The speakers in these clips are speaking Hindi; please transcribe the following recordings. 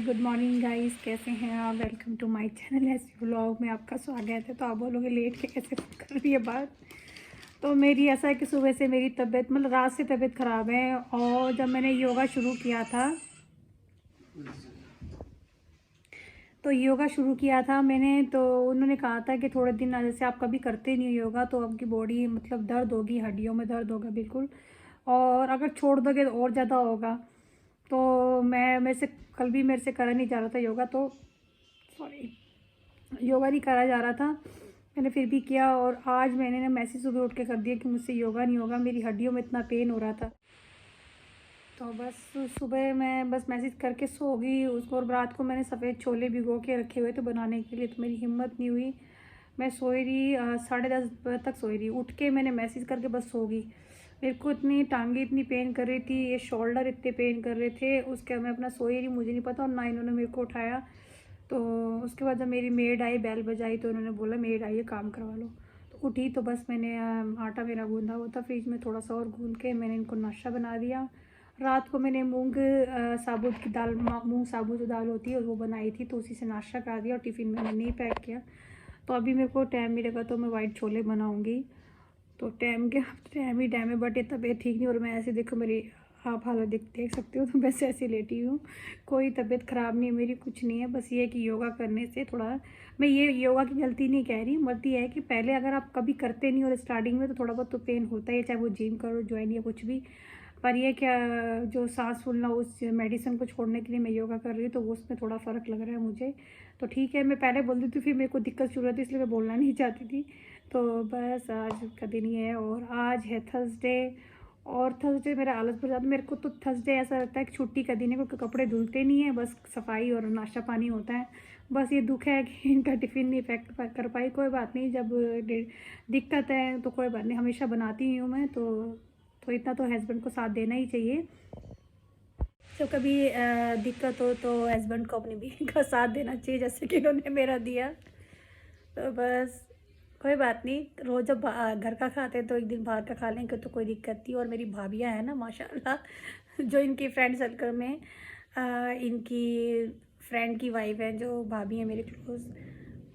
गुड मॉर्निंग गाइस, कैसे हैं आप? वेलकम टू माय चैनल ऐसी व्लॉग में आपका स्वागत है। तो आप बोलोगे लेट के कैसे कर रही है बात। तो मेरी ऐसा है कि सुबह से मेरी तबीयत मतलब रात से तबीयत ख़राब है। और जब मैंने योगा शुरू किया था मैंने, तो उन्होंने कहा था कि थोड़े दिन जैसे आप कभी करते नहीं हो योगा तो आपकी बॉडी मतलब दर्द होगी, हड्डियों में दर्द होगा बिल्कुल, और अगर छोड़ दोगे तो और ज़्यादा होगा। तो मेरे से कल भी मेरे से करा नहीं जा रहा था योगा, तो योगा नहीं करा जा रहा था, मैंने फिर भी किया। और आज मैंने ना मैसेज सुबह उठ के कर दिया कि मुझसे योगा नहीं होगा, मेरी हड्डियों में इतना पेन हो रहा था। तो बस सुबह मैं बस मैसेज करके सो गई उसको। और रात को मैंने सफ़ेद छोले भिगो के रखे हुए थे बनाने के लिए, तो मेरी हिम्मत नहीं हुई, मैं सोई रही 10:30 बजे तक सोई रही। उठ के मैंने मैसेज करके बस सो गई। मेरे को इतनी टांगे इतनी पेन कर रही थी, ये शोल्डर इतने पेन कर रहे थे, उसके मैं अपना सोई रही, मुझे नहीं पता, और ना इन्होंने मेरे को उठाया। तो उसके बाद जब मेरी मेड आई, बेल बजाई, तो उन्होंने बोला मेड आई है काम करवा लो। तो उठी तो बस मैंने आटा मेरा गूंदा हुआ था फ्रिज में, थोड़ा सा और गूंद के मैंने इनको नाश्ता बना दिया। रात को मैंने मूंग साबुत की दाल, मूंग साबुत जो दाल होती है वो बनाई थी, तो उसी से नाश्ता करा दिया और टिफ़िन मैंने नहीं पैक किया। तो अभी मेरे को टाइम मिलेगा तो मैं वाइट छोले बनाऊँगी। तो टाइम ही टाइम है, बट ये तबीयत ठीक नहीं। और मैं ऐसे देखो मेरी आप हालत देख सकते हो, तो बस ऐसे लेटी हूँ, कोई तबीयत ख़राब नहीं है मेरी, कुछ नहीं है। बस ये है कि योगा करने से थोड़ा, मैं ये योगा की गलती नहीं कह रही, गलती है कि पहले अगर आप कभी करते नहीं और स्टार्टिंग में तो थोड़ा बहुत तो पेन होता ही है, चाहे वो जिम करो, ज्वाइन या कुछ भी। पर ये क्या, जो सांस फूलना उस मेडिसिन को छोड़ने के लिए मैं योगा कर रही हूँ, तो वो उसमें थोड़ा फ़र्क लग रहा है मुझे। तो ठीक है, मैं पहले बोल दी थी, फिर मेरे को दिक्कत शुरू हुई थी, इसलिए मैं बोलना नहीं चाहती थी। तो बस आज का दिन ही है, और आज है थर्सडे। और थर्सडे मेरा आलस भर जाता, मेरे को तो थर्सडे ऐसा लगता है कि छुट्टी का दिन है, क्योंकि कपड़े धुलते नहीं है, बस सफाई और नाश्ता पानी होता है। बस ये दुख है कि इनका टिफ़िन नहीं पैक कर पाई। कोई बात नहीं, जब दिक्कत है तो कोई बात नहीं, हमेशा बनाती ही हूँ मैं। तो इतना तो हस्बैंड को साथ देना ही चाहिए। तो कभी दिक्कत हो तो हस्बैंड को अपनी बीवी का साथ देना चाहिए, जैसे कि इन्होंने मेरा दिया। तो बस कोई बात नहीं, रोज़ जब घर का खाते हैं तो एक दिन बाहर का खा लेंगे तो कोई दिक्कत नहीं। और मेरी भाभियाँ हैं ना माशाल्लाह, जो इनकी फ्रेंड सर्कल में इनकी फ्रेंड की वाइफ है, जो भाभी है मेरे क्लोज,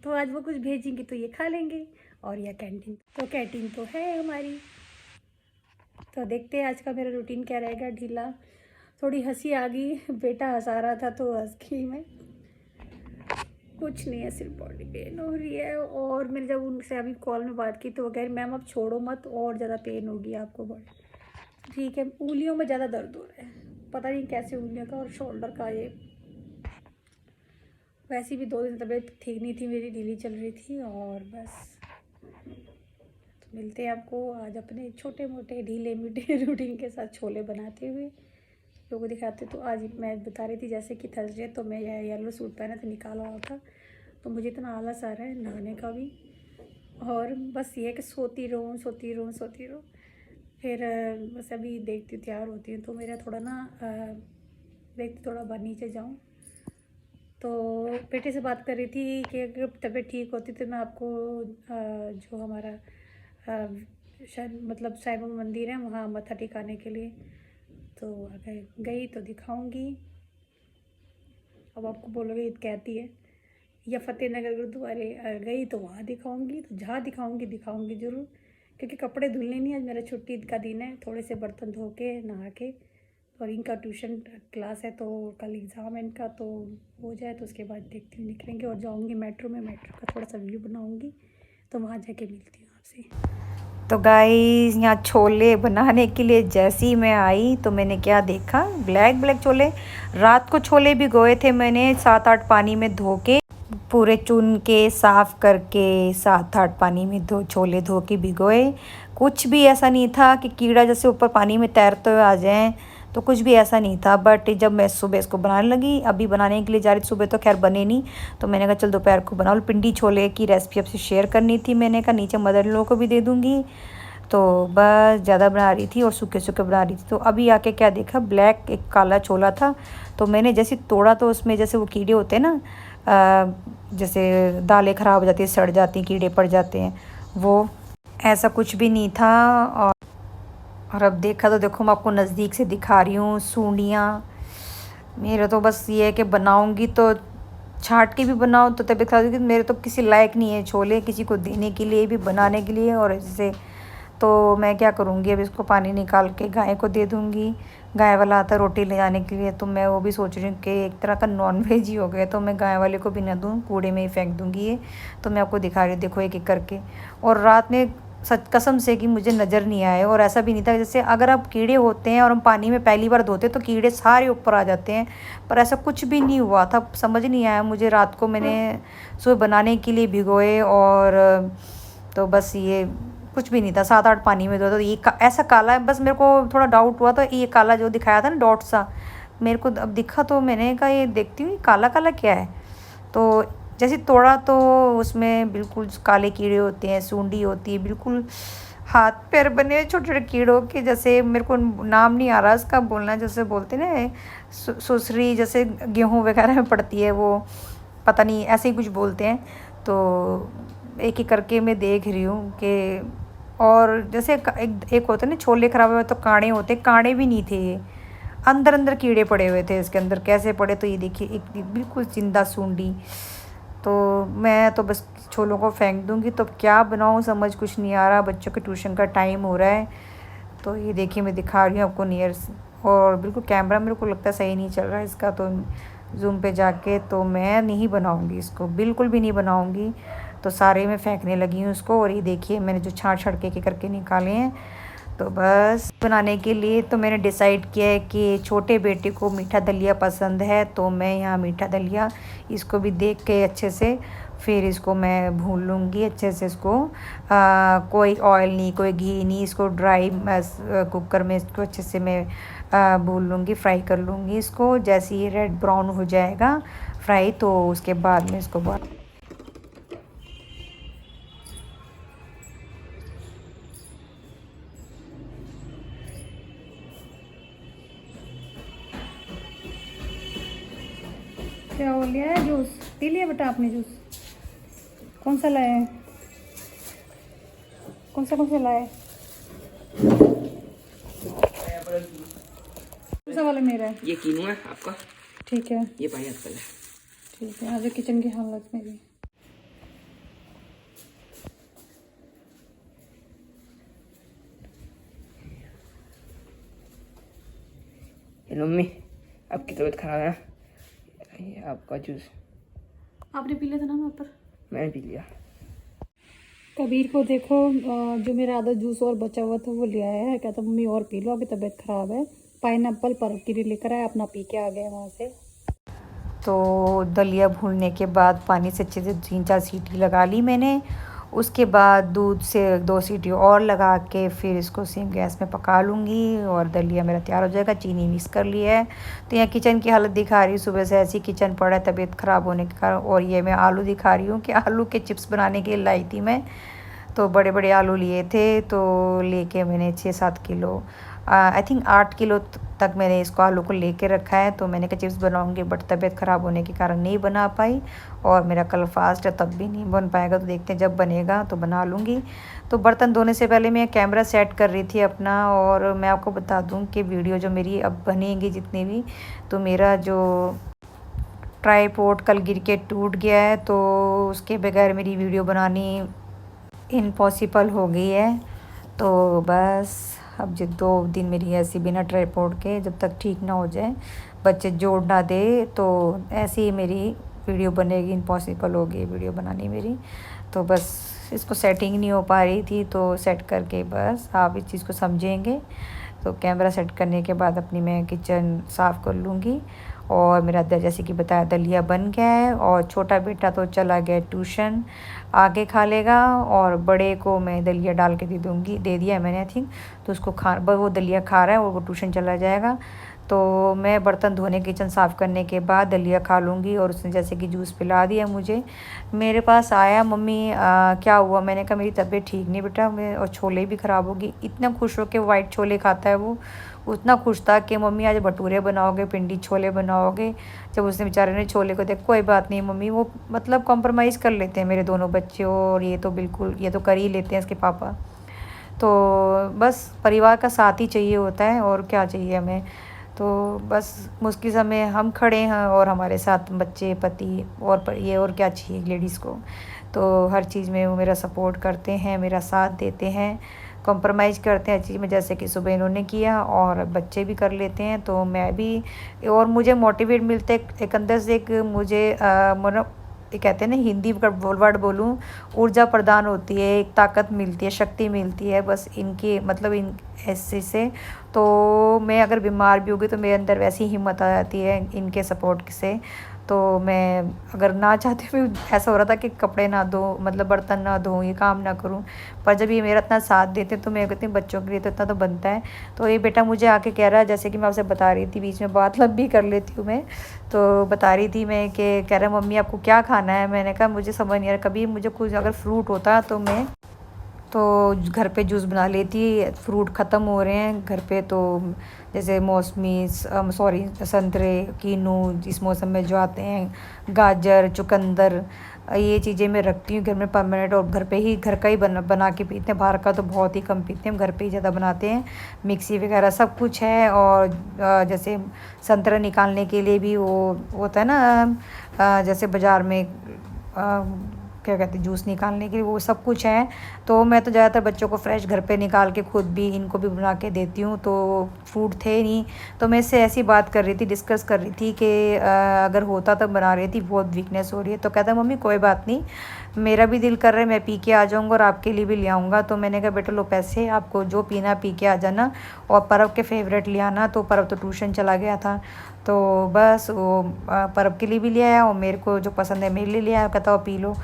तो आज वो कुछ भेजेंगी तो ये खा लेंगे। और यह कैंटीन तो है हमारी। तो देखते हैं आज का मेरा रूटीन क्या रहेगा, ढीला। थोड़ी हंसी आ गई, बेटा हंसा रहा था तो हंस गई मैं, कुछ नहीं है, सिर्फ बॉडी पेन हो रही है। और मैंने जब उनसे अभी कॉल में बात की तो वो कह रही मैम अब छोड़ो मत, और ज़्यादा पेन होगी आपको बॉडी। ठीक है, उंगलियों में ज़्यादा दर्द हो रहा है, पता नहीं कैसे उंगलियों का और शोल्डर का। ये वैसे भी 2 दिन तबीयत ठीक नहीं थी मेरी, ढीली चल रही थी। और बस तो मिलते हैं आपको आज अपने छोटे मोटे ढीले मीठे रूटीन के साथ छोले बनाते हुए, लोगों को दिखाते। तो आज मैं बता रही थी जैसे कि थर्सडे, तो मैं येलो सूट पहना था, निकाला हुआ था, तो मुझे इतना आलस आ रहा है नहाने का भी। और बस ये है कि सोती रहूँ। फिर बस अभी देखती हूँ तैयार होती हूँ, तो मेरा थोड़ा ना देखती थोड़ा बाहर नीचे जाऊँ। तो बेटे से बात कर रही थी कि अगर तबीयत ठीक होती तो मैं आपको जो हमारा शायद मतलब साईं बाबा मंदिर है वहाँ मत्था टिकाने के लिए, तो अगर गई तो दिखाऊंगी। अब आपको बोलोगे ईद कहती है, या फतेहनगर गुरुद्वारे गई तो वहाँ दिखाऊंगी। तो जहाँ दिखाऊंगी ज़रूर, क्योंकि कपड़े धुलने नहीं, आज मेरा छुट्टी का दिन है, थोड़े से बर्तन धो के नहा के। और इनका ट्यूशन क्लास है, तो कल एग्ज़ाम है इनका, तो हो जाए तो उसके बाद देखती हूँ निकलेंगे। और जाऊँगी मेट्रो का थोड़ा सा व्यू बनाऊँगी, तो वहाँ जाके मिलती हूँ आपसे। तो गाइस यहाँ छोले बनाने के लिए जैसे ही मैं आई तो मैंने क्या देखा, ब्लैक छोले। रात को छोले भिगोए थे मैंने 7-8 पानी में धो के, पूरे चुन के साफ़ करके 7-8 पानी में छोले धो के भिगोए। कुछ भी ऐसा नहीं था कि कीड़ा जैसे ऊपर पानी में तैरते हुए आ जाएं, तो कुछ भी ऐसा नहीं था। बट जब मैं सुबह इसको बनाने लगी, अभी बनाने के लिए जा रही थी, सुबह तो खैर बने नहीं, तो मैंने कहा चल दोपहर को बना लो। पिंडी छोले की रेसिपी आपसे शेयर करनी थी, मैंने कहा नीचे मदर इन लॉ को भी दे दूँगी। तो बस ज़्यादा बना रही थी और सूखे सूखे बना रही थी। तो अभी आके क्या देखा, ब्लैक एक काला छोला था। तो मैंने जैसे तोड़ा तो उसमें जैसे वो कीड़े होते हैं ना, जैसे दालें ख़राब हो जाती है, सड़ जाती हैं, कीड़े पड़ जाते हैं, वो ऐसा कुछ भी नहीं था। और अब देखा तो देखो, मैं आपको नज़दीक से दिखा रही हूँ सूंडियाँ। मेरा तो बस ये है कि बनाऊँगी तो छाट के भी बनाओ तो तबीयत खराब होगी। मेरे तो किसी लायक नहीं है छोले किसी को देने के लिए भी, बनाने के लिए। और जैसे तो मैं क्या करूँगी, अब इसको पानी निकाल के गाय को दे दूँगी। गाय वाला आता है रोटी ले जाने के लिए, तो मैं वो भी सोच रही हूँ कि एक तरह का नॉन-वेज ही हो गया, तो मैं गाय वाले को भी ना दूँ, कूड़े में ही फेंक दूँगी ये। तो मैं आपको दिखा रही हूँ, देखो एक-एक करके। और रात में सच कसम से कि मुझे नज़र नहीं आए, और ऐसा भी नहीं था जैसे अगर अब कीड़े होते हैं और हम पानी में पहली बार धोते तो कीड़े सारे ऊपर आ जाते हैं, पर ऐसा कुछ भी नहीं हुआ था। समझ नहीं आया मुझे, रात को मैंने सुबह बनाने के लिए भिगोए और तो बस ये कुछ भी नहीं था, 7-8 पानी में धो। तो ये ऐसा काला है, बस मेरे को थोड़ा डाउट हुआ, तो ये काला जो दिखाया था ना डॉट सा, मेरे को अब दिखा, तो मैंने कहा ये देखती हूँ काला काला क्या है। तो जैसे तोड़ा तो उसमें बिल्कुल काले कीड़े होते हैं, सूंडी होती है, बिल्कुल हाथ पैर बने छोटे छोटे कीड़ों के जैसे। मेरे को नाम नहीं आ रहा इसका बोलना, जैसे बोलते ना सुसरी, जैसे गेहूँ वगैरह में पड़ती है वो, पता नहीं ऐसे ही कुछ बोलते हैं। तो एक एक करके मैं देख रही हूँ कि, और जैसे एक होता है ना छोले खराब हुए तो कांटे होते, कांटे भी नहीं थे ये, अंदर अंदर कीड़े पड़े हुए थे इसके अंदर। कैसे पड़े, तो ये देखिए एक बिल्कुल जिंदा सूंडी। तो मैं तो बस छोलों को फेंक दूंगी। तो क्या बनाऊँ समझ कुछ नहीं आ रहा, बच्चों के ट्यूशन का टाइम हो रहा है। तो ये देखिए मैं दिखा रही हूँ आपको नियर, और बिल्कुल कैमरा मेरे को लगता है सही नहीं चल रहा है इसका, तो जूम पे जाके। तो मैं नहीं बनाऊँगी इसको, बिल्कुल भी नहीं बनाऊँगी। तो सारे मैं फेंकने लगी हूँ उसको। और ये देखिए मैंने जो छाँट छाँट के करके निकाले हैं। तो बस बनाने के लिए तो मैंने डिसाइड किया है कि छोटे बेटे को मीठा दलिया पसंद है, तो मैं यहाँ मीठा दलिया इसको भी देख के अच्छे से फिर इसको मैं भून लूँगी अच्छे से इसको। कोई ऑयल नहीं, कोई घी नहीं, इसको ड्राई कुकर में इसको अच्छे से मैं भून लूँगी, फ्राई कर लूँगी इसको। जैसे ये रेड ब्राउन हो जाएगा फ्राई, तो उसके बाद में इसको क्या हो लिया है, जूस पी लिया बेटा आपने? जूस कौन सा लाया है? कौन सा लाया है? कौन सा वाला मेरा है? ये कीनू है आपका, ठीक है, ये पाइनएप्पल है। ठीक है। आज किचन की हालत मेरी। हेलो मम्मी, आपकी तबीयत खराब है? ये आपका जूस। आपने पी लिया था ना वहाँ पर? मैंने पी लिया। कबीर को देखो, जो मेरा आधा जूस और बचा हुआ था वो ले आया है, कहता मम्मी और पी लो, अभी तबीयत ख़राब है। पाइनएप्पल पर के लिए लेकर आया, अपना पी के आ गया वहाँ से। तो दलिया भूनने के बाद पानी से अच्छे से 3-4 सीटी लगा ली मैंने। उसके बाद दूध से 2 सीटी और लगा के फिर इसको सेम गैस में पका लूँगी और दलिया मेरा तैयार हो जाएगा। चीनी मिक्स कर लिया है। तो यहाँ किचन की हालत दिखा रही हूँ, सुबह से ऐसी किचन पड़ा है तबीयत ख़राब होने के कारण। और ये मैं आलू दिखा रही हूँ कि आलू के चिप्स बनाने के लिए लाई थी मैं। तो बड़े बड़े आलू लिए थे, तो लेके मैंने 6-7 किलो, आई थिंक 8 किलो तक मैंने इसको आलू को लेके रखा है। तो मैंने कहा चिप्स बनाऊंगी, बट तबीयत ख़राब होने के कारण नहीं बना पाई, और मेरा कल फास्ट है तब भी नहीं बन पाएगा। तो देखते हैं जब बनेगा तो बना लूँगी। तो बर्तन धोने से पहले मैं कैमरा सेट कर रही थी अपना। और मैं आपको बता दूँ कि वीडियो जो मेरी अब बनेगी जितनी भी, तो मेरा जो ट्राईपॉड कल गिर के टूट गया है, तो उसके बगैर मेरी वीडियो बनानी इम्पॉसिबल हो गई है। तो बस अब जो 2 दिन मेरी ऐसी बिना ट्राईपॉड के जब तक ठीक ना हो जाए, बच्चे जोड़ ना दे, तो ऐसी ही मेरी वीडियो बनेगी, इम्पॉसिबल हो गई वीडियो बनानी मेरी। तो बस इसको सेटिंग नहीं हो पा रही थी, तो सेट करके बस आप इस चीज़ को समझेंगे। तो कैमरा सेट करने के बाद अपनी मैं किचन साफ़ कर लूँगी। और मेरा जैसे कि बताया दलिया बन गया है। और छोटा बेटा तो चला गया ट्यूशन, आके खा लेगा। और बड़े को मैं दलिया डाल के दे दिया है मैंने आई थिंक, तो उसको वो दलिया खा रहा है और वो ट्यूशन चला जाएगा। तो मैं बर्तन धोने किचन साफ़ करने के बाद दलिया खा लूँगी। और उसने जैसे कि जूस पिला दिया मुझे। मेरे पास आया, मम्मी क्या हुआ? मैंने कहा मेरी तबीयत ठीक नहीं बेटा, मैं और छोले भी ख़राब होगी। इतना खुश हो के वाइट छोले खाता है वो, उतना खुश था कि मम्मी आज भटूरे बनाओगे, पिंडी छोले बनाओगे। जब उसने बेचारे ने छोले को देख, कोई बात नहीं मम्मी, वो मतलब कॉम्प्रोमाइज़ कर लेते हैं मेरे दोनों बच्चे। और ये तो बिल्कुल, ये तो कर ही लेते हैं इसके पापा। तो बस परिवार का साथ ही चाहिए होता है, और क्या चाहिए हमें। तो बस मुश्किल समय हम खड़े हैं और हमारे साथ बच्चे, पति, और ये और क्या चाहिए लेडीज़ को। तो हर चीज़ में वो मेरा सपोर्ट करते हैं, मेरा साथ देते हैं, कॉम्प्रोमाइज़ करते हैं हर चीज़ में। जैसे कि सुबह इन्होंने किया और बच्चे भी कर लेते हैं, तो मैं भी, और मुझे मोटिवेट मिलते एक अंदर से, एक मुझे ये कहते हैं ना, हिंदी का वर्ड बोलूँ, ऊर्जा प्रदान होती है, एक ताकत मिलती है, शक्ति मिलती है बस इनकी, मतलब इन ऐसे से। तो मैं अगर बीमार भी होगी तो मेरे अंदर वैसी हिम्मत आ जाती है इनके सपोर्ट से। तो मैं अगर ना चाहते हुए ऐसा हो रहा था कि कपड़े ना धो, मतलब बर्तन ना धोऊँ, ये काम ना करूँ, पर जब ये मेरा इतना साथ देते तो मैं कहती हूँ बच्चों के लिए तो इतना तो बनता है। तो ये बेटा मुझे आके कह रहा है, जैसे कि मैं आपसे बता रही थी, बीच में बात लंबी कर लेती हूँ मैं, तो बता रही थी मैं कि कह रहा मम्मी आपको क्या खाना है? मैंने कहा मुझे समझ नहीं आ रहा, कभी मुझे कुछ अगर फ्रूट होता तो मैं तो घर पे जूस बना लेती। फ्रूट ख़त्म हो रहे हैं घर पे, तो जैसे मौसमी, सॉरी, संतरे, कीनू इस मौसम में जो आते हैं, गाजर, चुकंदर, ये चीज़ें मैं रखती हूँ घर में परमानेंट। और घर पे ही, घर का ही बना के पीते हैं, बाहर का तो बहुत ही कम पीते हैं, हम घर पे ही ज़्यादा बनाते हैं। मिक्सी वगैरह सब कुछ है। और जैसे संतरा निकालने के लिए भी वो होता है ना, जैसे बाज़ार में क्या कहते हैं, जूस निकालने के लिए, वो सब कुछ है। तो मैं तो ज़्यादातर बच्चों को फ्रेश घर पे निकाल के खुद भी, इनको भी बना के देती हूँ। तो फ्रूट थे नहीं, तो मैं इससे ऐसी बात कर रही थी, डिस्कस कर रही थी कि अगर होता तो बना रही थी, बहुत वीकनेस हो रही है। तो कहता मम्मी कोई बात नहीं, मेरा भी दिल कर रहा है, मैं पी के आ जाऊँगा और आपके लिए भी ले आऊँगा। तो मैंने कहा बेटा लो पैसे, आपको जो पीना पी के आ जाना, और परब के फेवरेट ले आना। तो परब तो ट्यूशन चला गया था, तो बस वो परब के लिए भी ले आया, और मेरे को जो पसंद है मेरे लिए ले आया, कहता वो पी लो।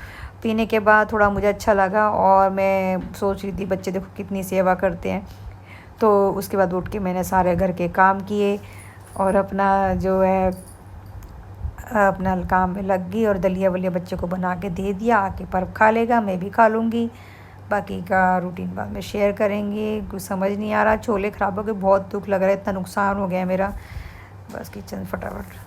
पीने के बाद थोड़ा मुझे अच्छा लगा, और मैं सोच रही थी बच्चे देखो कितनी सेवा करते हैं। तो उसके बाद उठ के मैंने सारे घर के काम किए और अपना जो है अपना काम में लग गई। और दलिया वलिया बच्चे को बना के दे दिया, आके पर्व खा लेगा, मैं भी खा लूँगी। बाकी का रूटीन बाद में शेयर करेंगे। कुछ समझ नहीं आ रहा, छोले ख़राब हो गए, बहुत दुख लग रहा है, इतना नुकसान हो गया है मेरा। बस किचन फटाफट।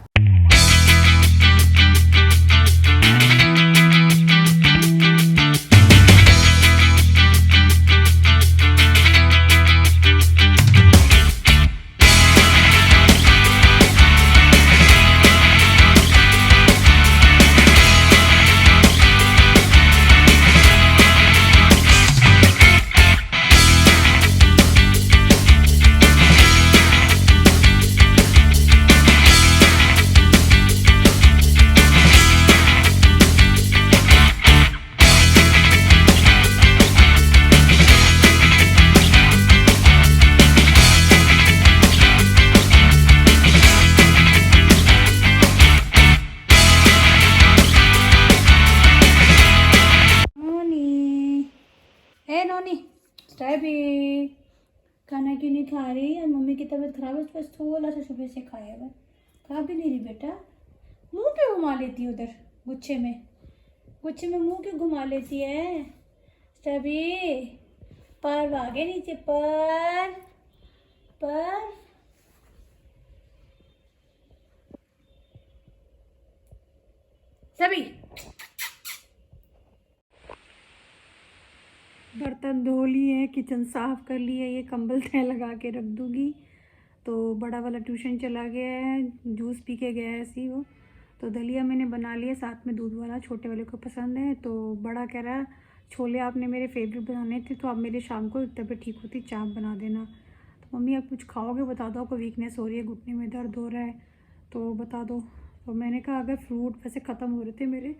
स्टैबी खाना क्यों नहीं खा रही है? मम्मी की तबीयत खराब है, बस थोड़ा सा सुबह से खाया है, खा भी नहीं रही बेटा। मुंह क्यों घुमा लेती है उधर गुच्छे में मुंह क्यों घुमा लेती है? स्टैबी पर भागे नीचे, पर सभी बर्तन धो लिए, किचन साफ़ कर लिए, ये कंबल तय लगा के रख दूँगी। तो बड़ा वाला ट्यूशन चला गया है, जूस पी के गया है ऐसे ही वो। तो दलिया मैंने बना लिया, साथ में दूध वाला, छोटे वाले को पसंद है। तो बड़ा कह रहा छोले आपने मेरे फेवरेट बनाने थे, तो आप मेरे शाम को तबीयत ठीक होती चाप बना देना। तो मम्मी आप कुछ खाओगे बता दो, आपको वीकनेस हो रही है, घुटने में दर्द हो रहा है तो बता दो। तो मैंने कहा अगर फ्रूट वैसे ख़त्म हो रहे थे मेरे,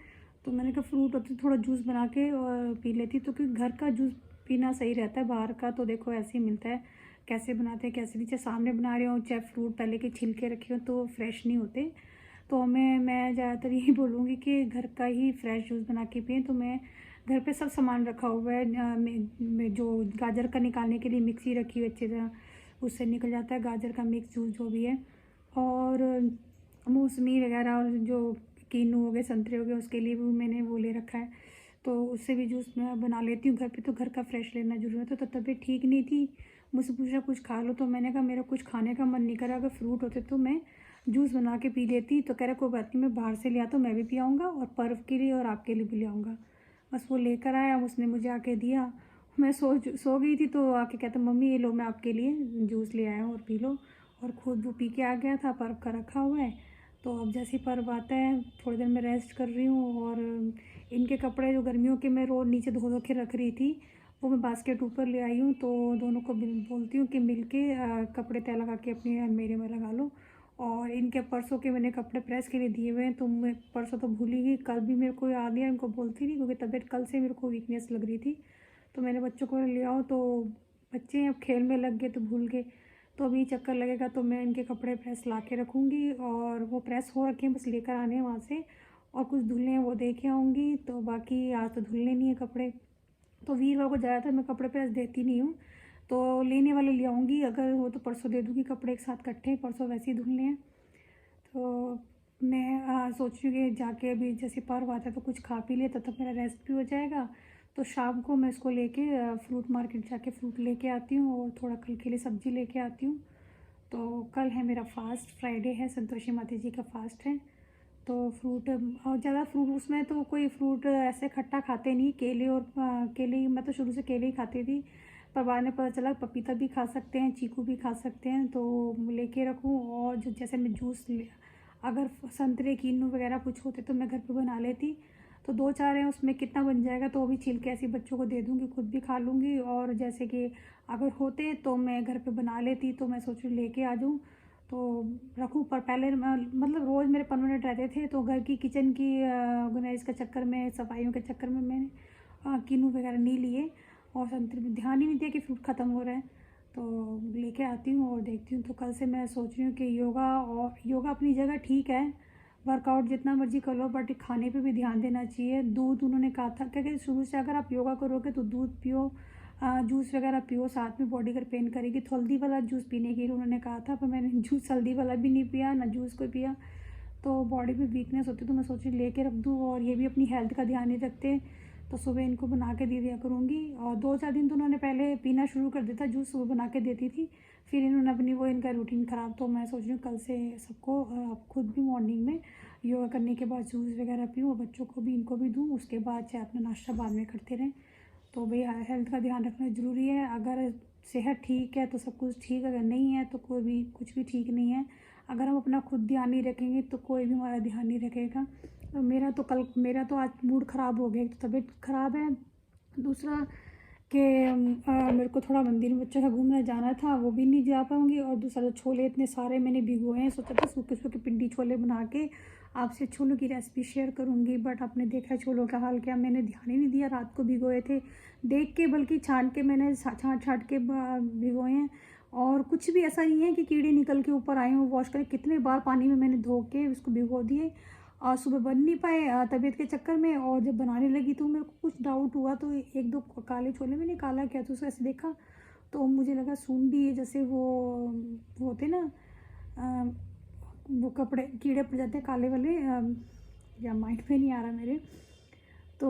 तो मैंने कहा फ्रूट होती थोड़ा जूस बना के और पी लेती, तो क्योंकि घर का जूस पीना सही रहता है, बाहर का तो देखो ऐसे ही मिलता है, कैसे बनाते हैं कैसे नहीं, चाहे सामने बना रहे हो, चाहे फ्रूट पहले के छिलके रखे हो तो फ्रेश नहीं होते। तो मैं ज़्यादातर यही बोलूँगी कि घर का ही फ्रेश जूस बना के पिएँ। तो मैं घर पे सब सामान रखा हुआ है, मैं जो गाजर का निकालने के लिए मिक्सी रखी हुई अच्छी तरह, उससे निकल जाता है गाजर का मिक्स जूस जो भी है। और मौसमी वगैरह और जो कीनू हो गए, संतरे हो गए, उसके लिए भी मैंने वो ले रखा है, तो उससे भी जूस मैं बना लेती हूँ घर पे। तो घर का फ्रेश लेना ज़रूरत है। तो तबीयत ठीक नहीं थी, मुझसे पूछा कुछ खा लो, तो मैंने कहा मेरा कुछ खाने का मन नहीं करा, अगर फ्रूट होते तो मैं जूस बना के पी लेती। तो कह रहा कोई बात नहीं, मैं बाहर से ले आता हूँ, मैं भी पी आऊँगा और पर्व के लिए और आपके लिए भी ले आऊँगा। बस वो लेकर आया, उसने मुझे आके दिया। मैं सो गई थी, तो आके कहता मम्मी ये लो मैं आपके लिए जूस ले आया हूँ और पी लो। और खुद वो पी के आ गया था, पर्व का रखा हुआ है। तो अब जैसे ही पर्व आता है थोड़ी देर मैं रेस्ट कर रही हूँ। और इनके कपड़े जो गर्मियों के मैं रोज़ नीचे धो के रख रही थी, वो मैं बास्केट ऊपर ले आई हूँ। तो दोनों को बोलती हूँ कि मिल के कपड़े तय लगा के अपने अलमीरे में लगा लो। और इनके परसों के मैंने कपड़े प्रेस के लिए दिए हुए हैं, तो मैं परसों तो भूल ही गई, कल भी मेरे को याद नहीं, इनको बोलती नहीं क्योंकि तबीयत कल से मेरे को वीकनेस लग रही थी। तो मैंने बच्चों को ले आओ, तो बच्चे अब खेल में लग गए तो भूल गए। तो अभी चक्कर लगेगा तो मैं इनके कपड़े प्रेस ला के रखूँगी, और वो प्रेस हो रखे हैं, बस लेकर आने हैं वहाँ से। और कुछ धुलने हैं वो दे के आऊँगी। तो बाकी आज तो धुलने नहीं है कपड़े। तो वीरवार को ज़्यादातर मैं कपड़े प्रेस देती नहीं हूँ, तो लेने वाले ले आऊँगी, अगर वो तो परसों दे दूँगी कपड़े एक साथ इकट्ठे, परसों वैसे ही धुलने हैं। तो मैं सोच रही हूँ कि जाके अभी जैसे पर्व आता है तो कुछ खा पी ले, तब तक मेरा रेस्ट भी हो जाएगा। तो शाम को मैं इसको लेके फ्रूट मार्केट जाके फ्रूट लेके आती हूँ और थोड़ा कल के लिए सब्ज़ी लेके आती हूँ। तो कल है मेरा फास्ट, फ्राइडे है, संतोषी माता जी का फास्ट है। तो फ्रूट और ज़्यादा फ्रूट उसमें तो कोई फ्रूट ऐसे खट्टा खाते नहीं, केले और केले, मैं तो शुरू से केले ही खाती थी, पर बाद में पता चला पपीता भी खा सकते हैं, चीकू भी खा सकते हैं, तो लेके रखूँ। और जो जैसे मैं जूस अगर संतरे कीनू वगैरह कुछ होते तो मैं घर पे बना लेती। तो 2-4 हैं, उसमें कितना बन जाएगा, तो वो भी छील के ऐसे बच्चों को दे दूँगी, खुद भी खा लूँगी। और जैसे कि अगर होते तो मैं घर पे बना लेती, तो मैं सोच रही लेके आ जाऊँ तो रखूँ। पर पहले मतलब रोज़ मेरे परमानेंट रहते थे, तो घर की किचन की ऑर्गेनाइज के चक्कर में, सफाइयों के चक्कर में मैंने कीनू वगैरह नहीं लिए, और संतरे में ध्यान ही नहीं दिया कि फ्रूट ख़त्म हो रहा है। तो लेके आती हूँ और देखती हूँ। तो कल से मैं सोच रही हूँ कि योगा अपनी जगह ठीक है, वर्कआउट जितना मर्जी कर लो, बट खाने पे भी ध्यान देना चाहिए। दूध उन्होंने कहा था, क्योंकि शुरू से अगर आप योगा करोगे तो दूध पियो, जूस वगैरह पियो, साथ में बॉडी अगर पेन करेगी तो हल्दी वाला जूस पीने के लिए उन्होंने कहा था, पर मैंने जूस हल्दी वाला भी नहीं पिया, ना जूस को पिया। तो बॉडी में वीकनेस होती, तो मैं सोची लेके रख दूँ। और ये भी अपनी हेल्थ का ध्यान नहीं रखते, तो सुबह इनको बना के दे दिया करूँगी। और 2-4 दिन तो उन्होंने पहले पीना शुरू कर दिया था, जूस सुबह बना के देती थी, फिर इन्होंने अपनी वो इनका रूटीन ख़राब। तो मैं सोच रही हूँ कल से सबको खुद भी मॉर्निंग में योगा करने के बाद जूस वगैरह पीऊँ, और बच्चों को भी इनको भी दूँ, उसके बाद चाहे अपना नाश्ता बाद में करते रहें। तो भाई हेल्थ का ध्यान रखना ज़रूरी है। अगर सेहत ठीक है तो सब कुछ ठीक, अगर नहीं है तो कोई भी कुछ भी ठीक नहीं है। अगर हम अपना खुद ध्यान नहीं रखेंगे तो कोई भी हमारा ध्यान नहीं रखेगा। और मेरा तो आज मूड ख़राब हो गया, तो तबीयत ख़राब है, दूसरा कि मेरे को थोड़ा मंदिर में बच्चों का घूमने जाना था, वो भी नहीं जा पाऊँगी। और दूसरा जो छोले इतने सारे मैंने भिगोए हैं, सोचा था सूखे सूखे पिंडी छोले बना के आपसे छोलों की रेसिपी शेयर करूँगी, बट आपने देखा छोलों का हाल क्या, मैंने ध्यान ही नहीं दिया, रात को भिगोए थे देख के, बल्कि छान के मैंने छाँट के भिगोए हैं। और कुछ भी ऐसा नहीं है कि कीड़े निकल के ऊपर आए हों, वॉश करें, कितने बार पानी में मैंने धो के उसको भिगो दिए, और सुबह बन नहीं पाए तबीयत के चक्कर में। और जब बनाने लगी तो मेरे को कुछ डाउट हुआ, तो 1-2 काले छोले मैंने काला किया, तो उसको ऐसे देखा तो मुझे लगा सूंडी, जैसे वो होते ना वो कपड़े कीड़े पड़ जाते हैं काले वाले, या माइंड में नहीं आ रहा मेरे, तो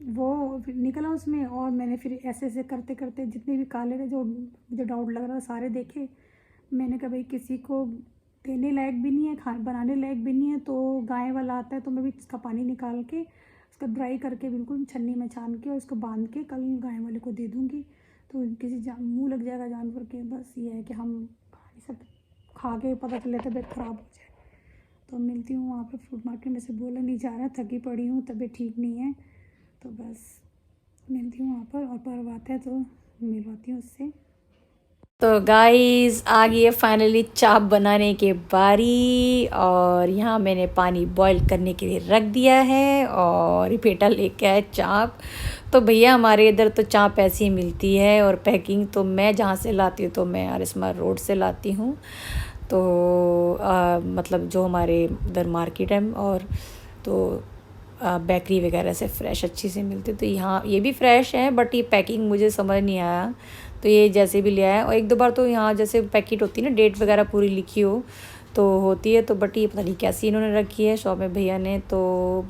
वो निकला उसमें। और मैंने फिर ऐसे ऐसे करते करते जितने भी काले थे जो मुझे डाउट लग रहा था सारे देखे। मैंने कहा भाई किसी को देने लायक भी नहीं है, बनाने लायक भी नहीं है, तो गाय वाला आता है तो मैं भी इसका पानी निकाल के उसका ड्राई करके बिल्कुल छन्नी में छान के और उसको बांध के कल गाय वाले को दे दूँगी। तो किसी मुँह लग जाएगा जानवर के, बस ये है कि हम खा नहीं सकते, खा के पता चले तबीयत ख़राब हो जाए। तो मिलती हूँ वहाँ पर फ्रूट मार्केट में, से बोला नहीं जा रहा, थकी पड़ी हूँ, तबीयत ठीक नहीं है, तो बस मिलती हूँ वहाँ पर। और पर्व आता है तो मिलवाती हूँ उससे। तो गाइस आ गई है फाइनली चाप बनाने की बारी, और यहाँ मैंने पानी बॉईल करने के लिए रख दिया है, और बेटा लेके आया चाप। तो भैया हमारे इधर तो चाप ऐसी ही मिलती है, और पैकिंग तो मैं जहाँ से लाती हूँ तो मैं आरिस्मा रोड से लाती हूँ। तो मतलब जो हमारे इधर मार्केट है और तो बेकरी वगैरह से फ़्रेश अच्छी से मिलती, तो यहाँ ये भी फ़्रेश है बट ये पैकिंग मुझे समझ नहीं आया, तो ये जैसे भी ले आया। और एक दो बार तो यहाँ जैसे पैकेट होती है ना, डेट वगैरह पूरी लिखी हो तो होती है, तो बट ये पता नहीं कैसी इन्होंने रखी है शॉप में भैया ने। तो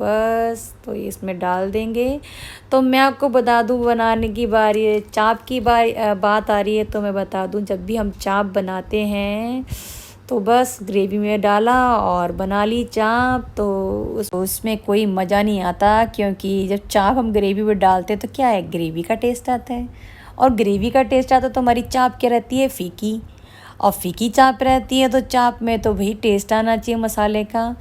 बस तो ये इसमें डाल देंगे। तो मैं आपको बता दूँ, बनाने की बारी है, चाप की बात आ रही है, तो मैं बता दूँ जब भी हम चाप बनाते हैं तो बस ग्रेवी में डाला और बना ली चाप, तो उसमें कोई मज़ा नहीं आता, क्योंकि जब चाप हम ग्रेवी में डालते हैं तो क्या है, ग्रेवी का टेस्ट आता है, और ग्रेवी का टेस्ट आता है तो हमारी चाप क्या रहती है, फीकी, और फीकी चाप रहती है, तो चाप में तो भाई टेस्ट आना चाहिए मसाले का।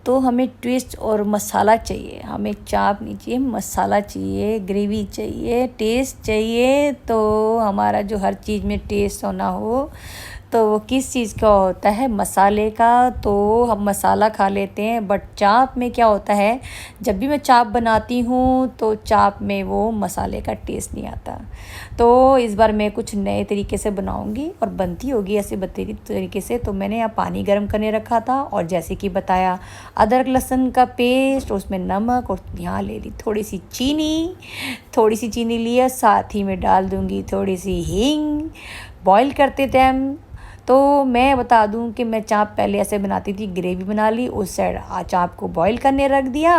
तो हमें ट्विस्ट और मसाला चाहिए, हमें चाप नहीं चाहिए, मसाला चाहिए, ग्रेवी चाहिए, टेस्ट चाहिए। तो हमारा जो हर चीज़ में टेस्ट होना हो, तो वो किस चीज़ का होता है, मसाले का। तो हम मसाला खा लेते हैं, बट चाप में क्या होता है, जब भी मैं चाप बनाती हूँ तो चाप में वो मसाले का टेस्ट नहीं आता। तो इस बार मैं कुछ नए तरीके से बनाऊँगी और बनती होगी ऐसे बतेरी तरीके से। तो मैंने यहाँ पानी गर्म करने रखा था, और जैसे कि बताया अदरक लहसुन का पेस्ट, उसमें नमक, और यहाँ ले ली थोड़ी सी चीनी लिया, साथ ही में डाल दूँगी थोड़ी सी हींग। बॉईल करते टाइम तो मैं बता दूं कि मैं चाप पहले ऐसे बनाती थी, ग्रेवी बना ली, उस साइड चाप को बॉईल करने रख दिया,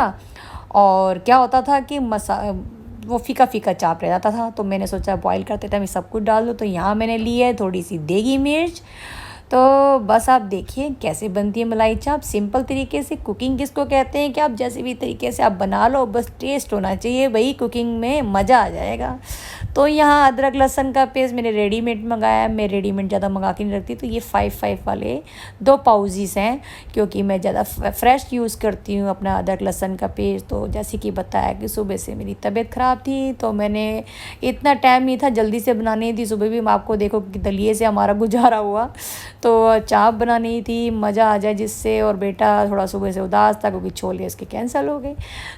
और क्या होता था कि वो फीका फीका चाप रह जाता था। तो मैंने सोचा बॉईल करते टाइम सब कुछ डाल दो। तो यहाँ मैंने ली है थोड़ी सी देगी मिर्च। तो बस आप देखिए कैसे बनती है मलाई चाप, सिंपल तरीके से। कुकिंग किसको कहते हैं कि आप जैसे भी तरीके से आप बना लो, बस टेस्ट होना चाहिए भाई, कुकिंग में मज़ा आ जाएगा। तो यहाँ अदरक लहसुन का पेस्ट मैंने रेडीमेड मंगाया, मैं रेडीमेड ज़्यादा मंगा के नहीं रखती। तो ये 5 वाले 2 पाउजीज़ हैं, क्योंकि मैं ज़्यादा फ्रेश यूज़ करती हूँ अपना अदरक लहसुन का पेस्ट। तो जैसे कि बताया कि सुबह से मेरी तबीयत ख़राब थी, तो मैंने इतना टाइम नहीं था, जल्दी से बनानी थी। सुबह भी आपको देखो कि दलिए से हमारा गुजारा हुआ, तो चाप बनानी थी, मज़ा आ जाए जिससे। और बेटा थोड़ा सुबह से उदास था क्योंकि छोले इसके कैंसिल हो गए।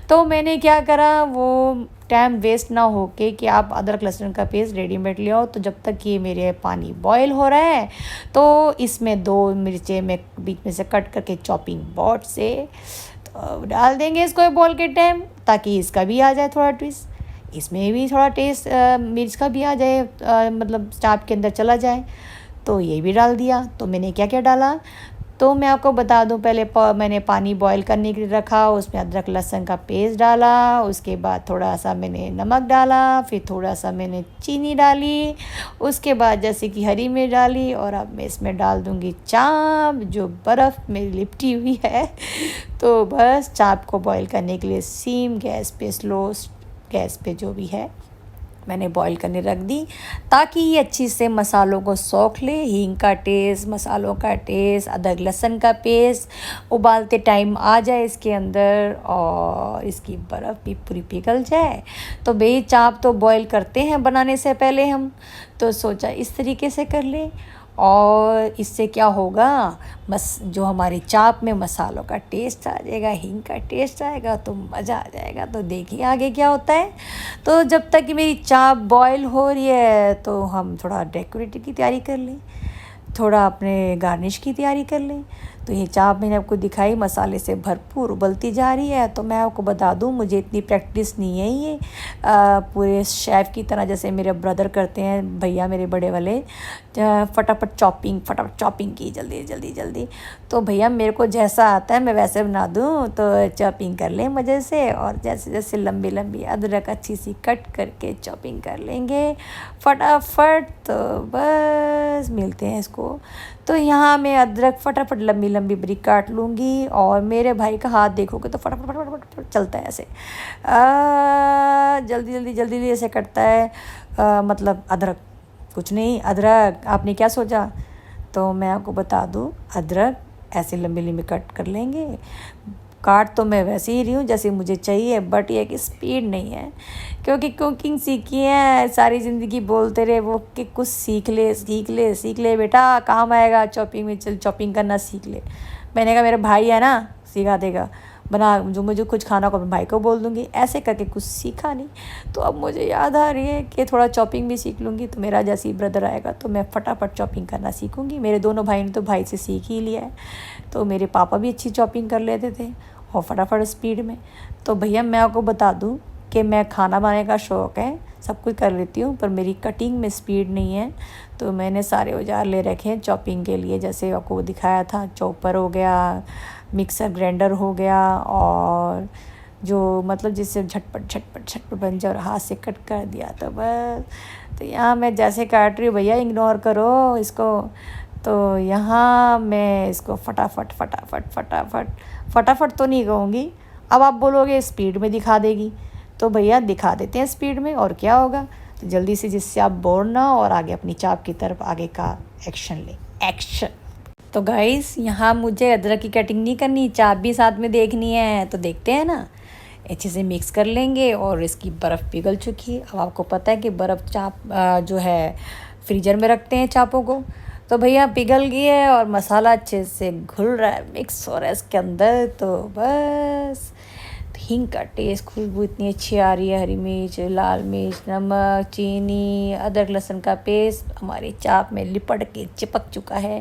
तो मैंने क्या करा, वो टाइम वेस्ट ना हो के कि आप अदरक लहसुन का पेस्ट रेडीमेड ले आओ। तो जब तक ये मेरे पानी बॉयल हो रहा है, तो इसमें 2 मिर्चें मैं बीच में से कट करके चॉपिंग बोर्ड से तो डाल देंगे इसको बॉयल के टाइम, ताकि इसका भी आ जाए थोड़ा ट्विस्ट, इसमें भी थोड़ा टेस्ट मिर्च का भी आ जाए, मतलब चाप के अंदर चला जाए। तो ये भी डाल दिया। तो मैंने क्या क्या डाला, तो मैं आपको बता दूं, पहले मैंने पानी बॉईल करने के लिए रखा, उसमें अदरक लहसुन का पेस्ट डाला, उसके बाद थोड़ा सा मैंने नमक डाला, फिर थोड़ा सा मैंने चीनी डाली, उसके बाद जैसे कि हरी मिर्च डाली, और अब मैं इसमें डाल दूंगी चाप जो बर्फ़ में लिपटी हुई है। तो बस चाप को बॉईल करने के लिए सीम गैस पे, स्लो गैस पे जो भी है, मैंने बॉईल करने रख दी, ताकि ये अच्छी से मसालों को सोख ले, हींग का टेस्ट, मसालों का टेस्ट, अदरक लहसुन का पेस्ट उबालते टाइम आ जाए इसके अंदर, और इसकी बर्फ़ भी पूरी पिघल जाए। तो भाई चाप तो बॉईल करते हैं बनाने से पहले हम, तो सोचा इस तरीके से कर ले, और इससे क्या होगा, जो हमारी चाप में मसालों का टेस्ट आ जाएगा, हींग का टेस्ट आएगा, तो मज़ा आ जाएगा। तो देखिए आगे क्या होता है। तो जब तक कि मेरी चाप बॉईल हो रही है, तो हम थोड़ा डेकोरेटिव की तैयारी कर लें, थोड़ा अपने गार्निश की तैयारी कर लें। तो ये चाप मैंने आपको दिखाई, मसाले से भरपूर उबलती जा रही है। तो मैं आपको बता दूं, मुझे इतनी प्रैक्टिस नहीं है ये पूरे शेफ़ की तरह जैसे मेरे ब्रदर करते हैं, भैया मेरे बड़े वाले, फटाफट चॉपिंग की जल्दी जल्दी जल्दी। तो भैया मेरे को जैसा आता है मैं वैसे बना दूं, तो चॉपिंग कर लें मज़े से, और जैसे जैसे लंबी लंबी अदरक अच्छी सी कट करके चॉपिंग कर लेंगे फटाफट। तो बस मिलते हैं इसको। तो यहाँ मैं अदरक फटाफट लंबी लंबी बारीक काट लूँगी, और मेरे भाई का हाथ देखोगे तो फटाफट फटाफट फटाफट चलता है ऐसे, जल्दी जल्दी जल्दी जल्दी ऐसे कटता है। मतलब अदरक कुछ नहीं, अदरक आपने क्या सोचा। तो मैं आपको बता दूँ, अदरक ऐसे लंबी लंबी कट कर लेंगे। काट तो मैं वैसे ही रही हूँ जैसे मुझे चाहिए, बट ये कि स्पीड नहीं है, क्योंकि कुकिंग सीखी है, सारी ज़िंदगी बोलते रहे वो कि कुछ सीख ले बेटा, काम आएगा चॉपिंग में, चल चॉपिंग करना सीख ले। मैंने कहा मेरा भाई है ना, सिखा देगा। जो मुझे कुछ खाना को मैं भाई को बोल दूँगी, ऐसे करके कुछ सीखा नहीं। तो अब मुझे याद आ रही है कि थोड़ा चॉपिंग भी सीख लूँगी, तो मेरा जैसे ही ब्रदर आएगा तो मैं फटाफट चॉपिंग करना सीखूँगी। मेरे दोनों भाई ने तो भाई से सीख ही लिया है, तो मेरे पापा भी अच्छी चॉपिंग कर लेते थे और फटाफट स्पीड में। तो भैया मैं आपको बता दूँ कि मैं खाना बनाने का शौक़ है, सब कुछ कर लेती हूँ, पर मेरी कटिंग में स्पीड नहीं है। तो मैंने सारे औजार ले रखे हैं चॉपिंग के लिए, जैसे आपको दिखाया था, चॉपर हो गया, मिक्सर ग्राइंडर हो गया, और जो मतलब जिससे झटपट बन जाए और हाथ से कट कर दिया तो बस। तो यहाँ मैं जैसे काट रही हूँ, भैया इग्नोर करो इसको। तो यहाँ मैं इसको फटाफट तो नहीं कहूँगी, अब आप बोलोगे स्पीड में दिखा देगी, तो भैया दिखा देते हैं स्पीड में, और क्या होगा। तो जल्दी से, जिससे आप बोर ना हो और आगे अपनी चाप की तरफ आगे का एक्शन ले, एक्शन। तो गाइस यहाँ मुझे अदरक की कटिंग नहीं करनी, चाप भी साथ में देखनी है, तो देखते हैं ना। अच्छे से मिक्स कर लेंगे, और इसकी बर्फ़ पिघल चुकी है। अब आपको पता है कि बर्फ़ चाप जो है फ्रीज़र में रखते हैं चापों को, तो भैया पिघल गई है और मसाला अच्छे से घुल रहा है, मिक्स हो रहा है इसके अंदर। तो बस हींग का टेस्ट, खुशबू इतनी अच्छी आ रही है, हरी मिर्च, लाल मिर्च, नमक, चीनी, अदरक लहसुन का पेस्ट हमारी चाप में लिपट के चिपक चुका है।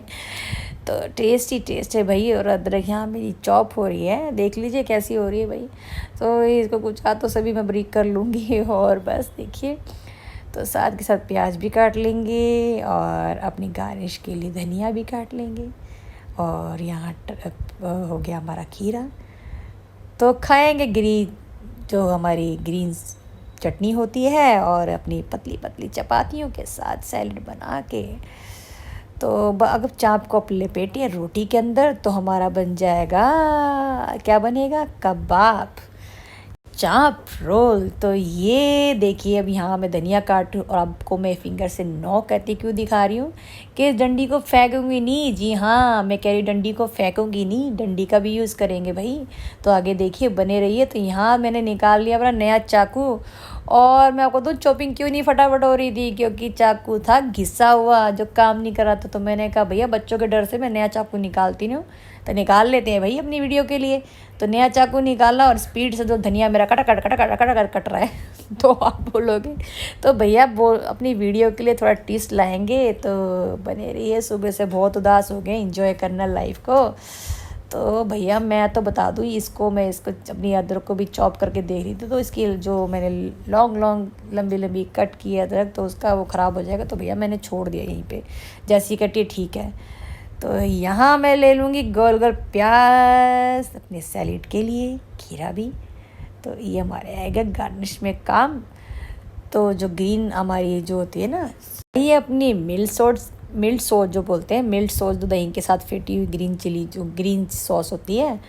तो टेस्ट ही टेस्ट है भाई। और अदरक यहाँ मेरी चॉप हो रही है, देख लीजिए कैसी हो रही है भाई। तो इसको कुछ तो सभी मैं ब्रीक कर लूँगी, और बस देखिए। तो साथ के साथ प्याज भी काट लेंगे, और अपनी गार्निश के लिए धनिया भी काट लेंगे, और यहाँ हो गया हमारा खीरा। तो खाएंगे जो हमारी ग्रीन चटनी होती है, और अपनी पतली पतली चपातियों के साथ सैलेड बना के। तो अगर चाप को आप लपेटिए रोटी के अंदर, तो हमारा बन जाएगा, क्या बनेगा, कबाब, चाप रोल। तो ये देखिए, अब यहाँ मैं धनिया काट, और आपको मैं फिंगर से नो कहती क्यों दिखा रही हूँ कि इस डंडी को फेंकूंगी नहीं। जी हाँ, मैं कह रही डंडी को फेंकूंगी नहीं, डंडी का भी यूज़ करेंगे भाई। तो आगे देखिए, बने रहिए। तो यहाँ मैंने निकाल लिया अपना नया चाकू, और मैं आपको तो चॉपिंग क्यों नहीं फटाफट हो रही थी, क्योंकि चाकू था घिसा हुआ जो काम नहीं कर रहा था। तो मैंने कहा भैया बच्चों के डर से मैं नया चाकू निकालती नहीं हूँ, तो निकाल लेते हैं भाई अपनी वीडियो के लिए। तो नया चाकू निकाला, और स्पीड से जो धनिया मेरा कट रहा है तो आप बोलोगे तो भैया वो अपनी वीडियो के लिए थोड़ा टेस्ट लाएंगे। तो बने रहिए, सुबह से बहुत उदास हो गए, एंजॉय करना लाइफ को। तो भैया मैं तो बता दूँ, मैं इसको अपनी अदरक को भी चॉप करके देख रही थी, तो इसकी जो मैंने लंबी कट की है अदरक, तो उसका वो ख़राब हो जाएगा। तो भैया मैंने छोड़ दिया यहीं पे, जैसी कटी ठीक है। तो यहाँ मैं ले लूँगी गोल गोल प्याज अपने सैलेड के लिए, खीरा भी। तो ये हमारे आएगा गार्निश में काम। तो जो ग्रीन हमारी जो होती है ना, ये अपनी मिल्क सॉस जो बोलते हैं, मिल्क सॉस जो दही के साथ फेंटी हुई ग्रीन चिली, जो ग्रीन सॉस होती है।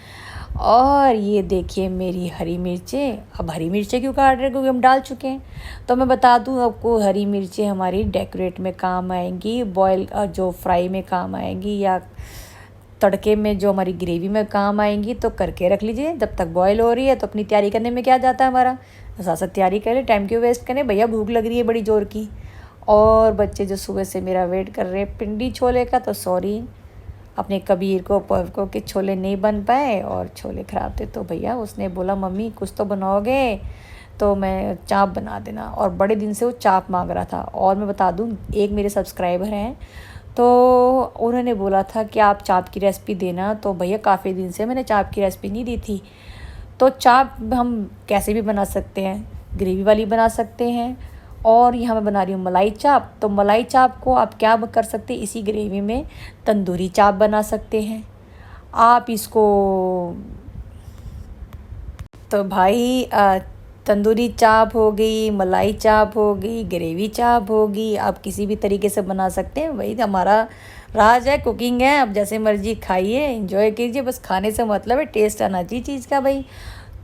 और ये देखिए मेरी हरी मिर्चें। अब हरी मिर्चें क्यों काट रहे हैं, क्योंकि हम डाल चुके हैं। तो मैं बता दूं आपको, हरी मिर्चें हमारी डेकोरेट में काम आएंगी, बॉयल जो फ्राई में काम आएंगी, या तड़के में जो हमारी ग्रेवी में काम आएंगी। तो करके रख लीजिए, जब तक बॉयल हो रही है तो अपनी तैयारी करने में क्या जाता है हमारा, साथ साथ तैयारी करें, टाइम क्यों वेस्ट करें। भैया भूख लग रही है बड़ी ज़ोर की, और बच्चे जो सुबह से मेरा वेट कर रहे हैं पिंडी छोले का, तो सॉरी अपने कबीर को कि छोले नहीं बन पाए और छोले ख़राब थे। तो भैया उसने बोला मम्मी कुछ तो बनाओगे, तो मैं चाप बना देना, और बड़े दिन से वो चाप मांग रहा था। और मैं बता दूं, एक मेरे सब्सक्राइबर हैं, तो उन्होंने बोला था कि आप चाप की रेसिपी देना। तो भैया काफ़ी दिन से मैंने चाप की रेसिपी नहीं दी थी। तो चाप हम कैसे भी बना सकते हैं, ग्रेवी वाली बना सकते हैं, और यहाँ मैं बना रही हूँ मलाई चाप। तो मलाई चाप को आप क्या कर सकते हैं, इसी ग्रेवी में तंदूरी चाप बना सकते हैं आप इसको। तो भाई तंदूरी चाप हो गई, मलाई चाप हो गई, ग्रेवी चाप होगी, आप किसी भी तरीके से बना सकते हैं। वही हमारा राज है, कुकिंग है। अब जैसे मर्जी खाइए, एंजॉय कीजिए, बस खाने से मतलब है टेस्ट आना चाहिए चीज़ का भाई।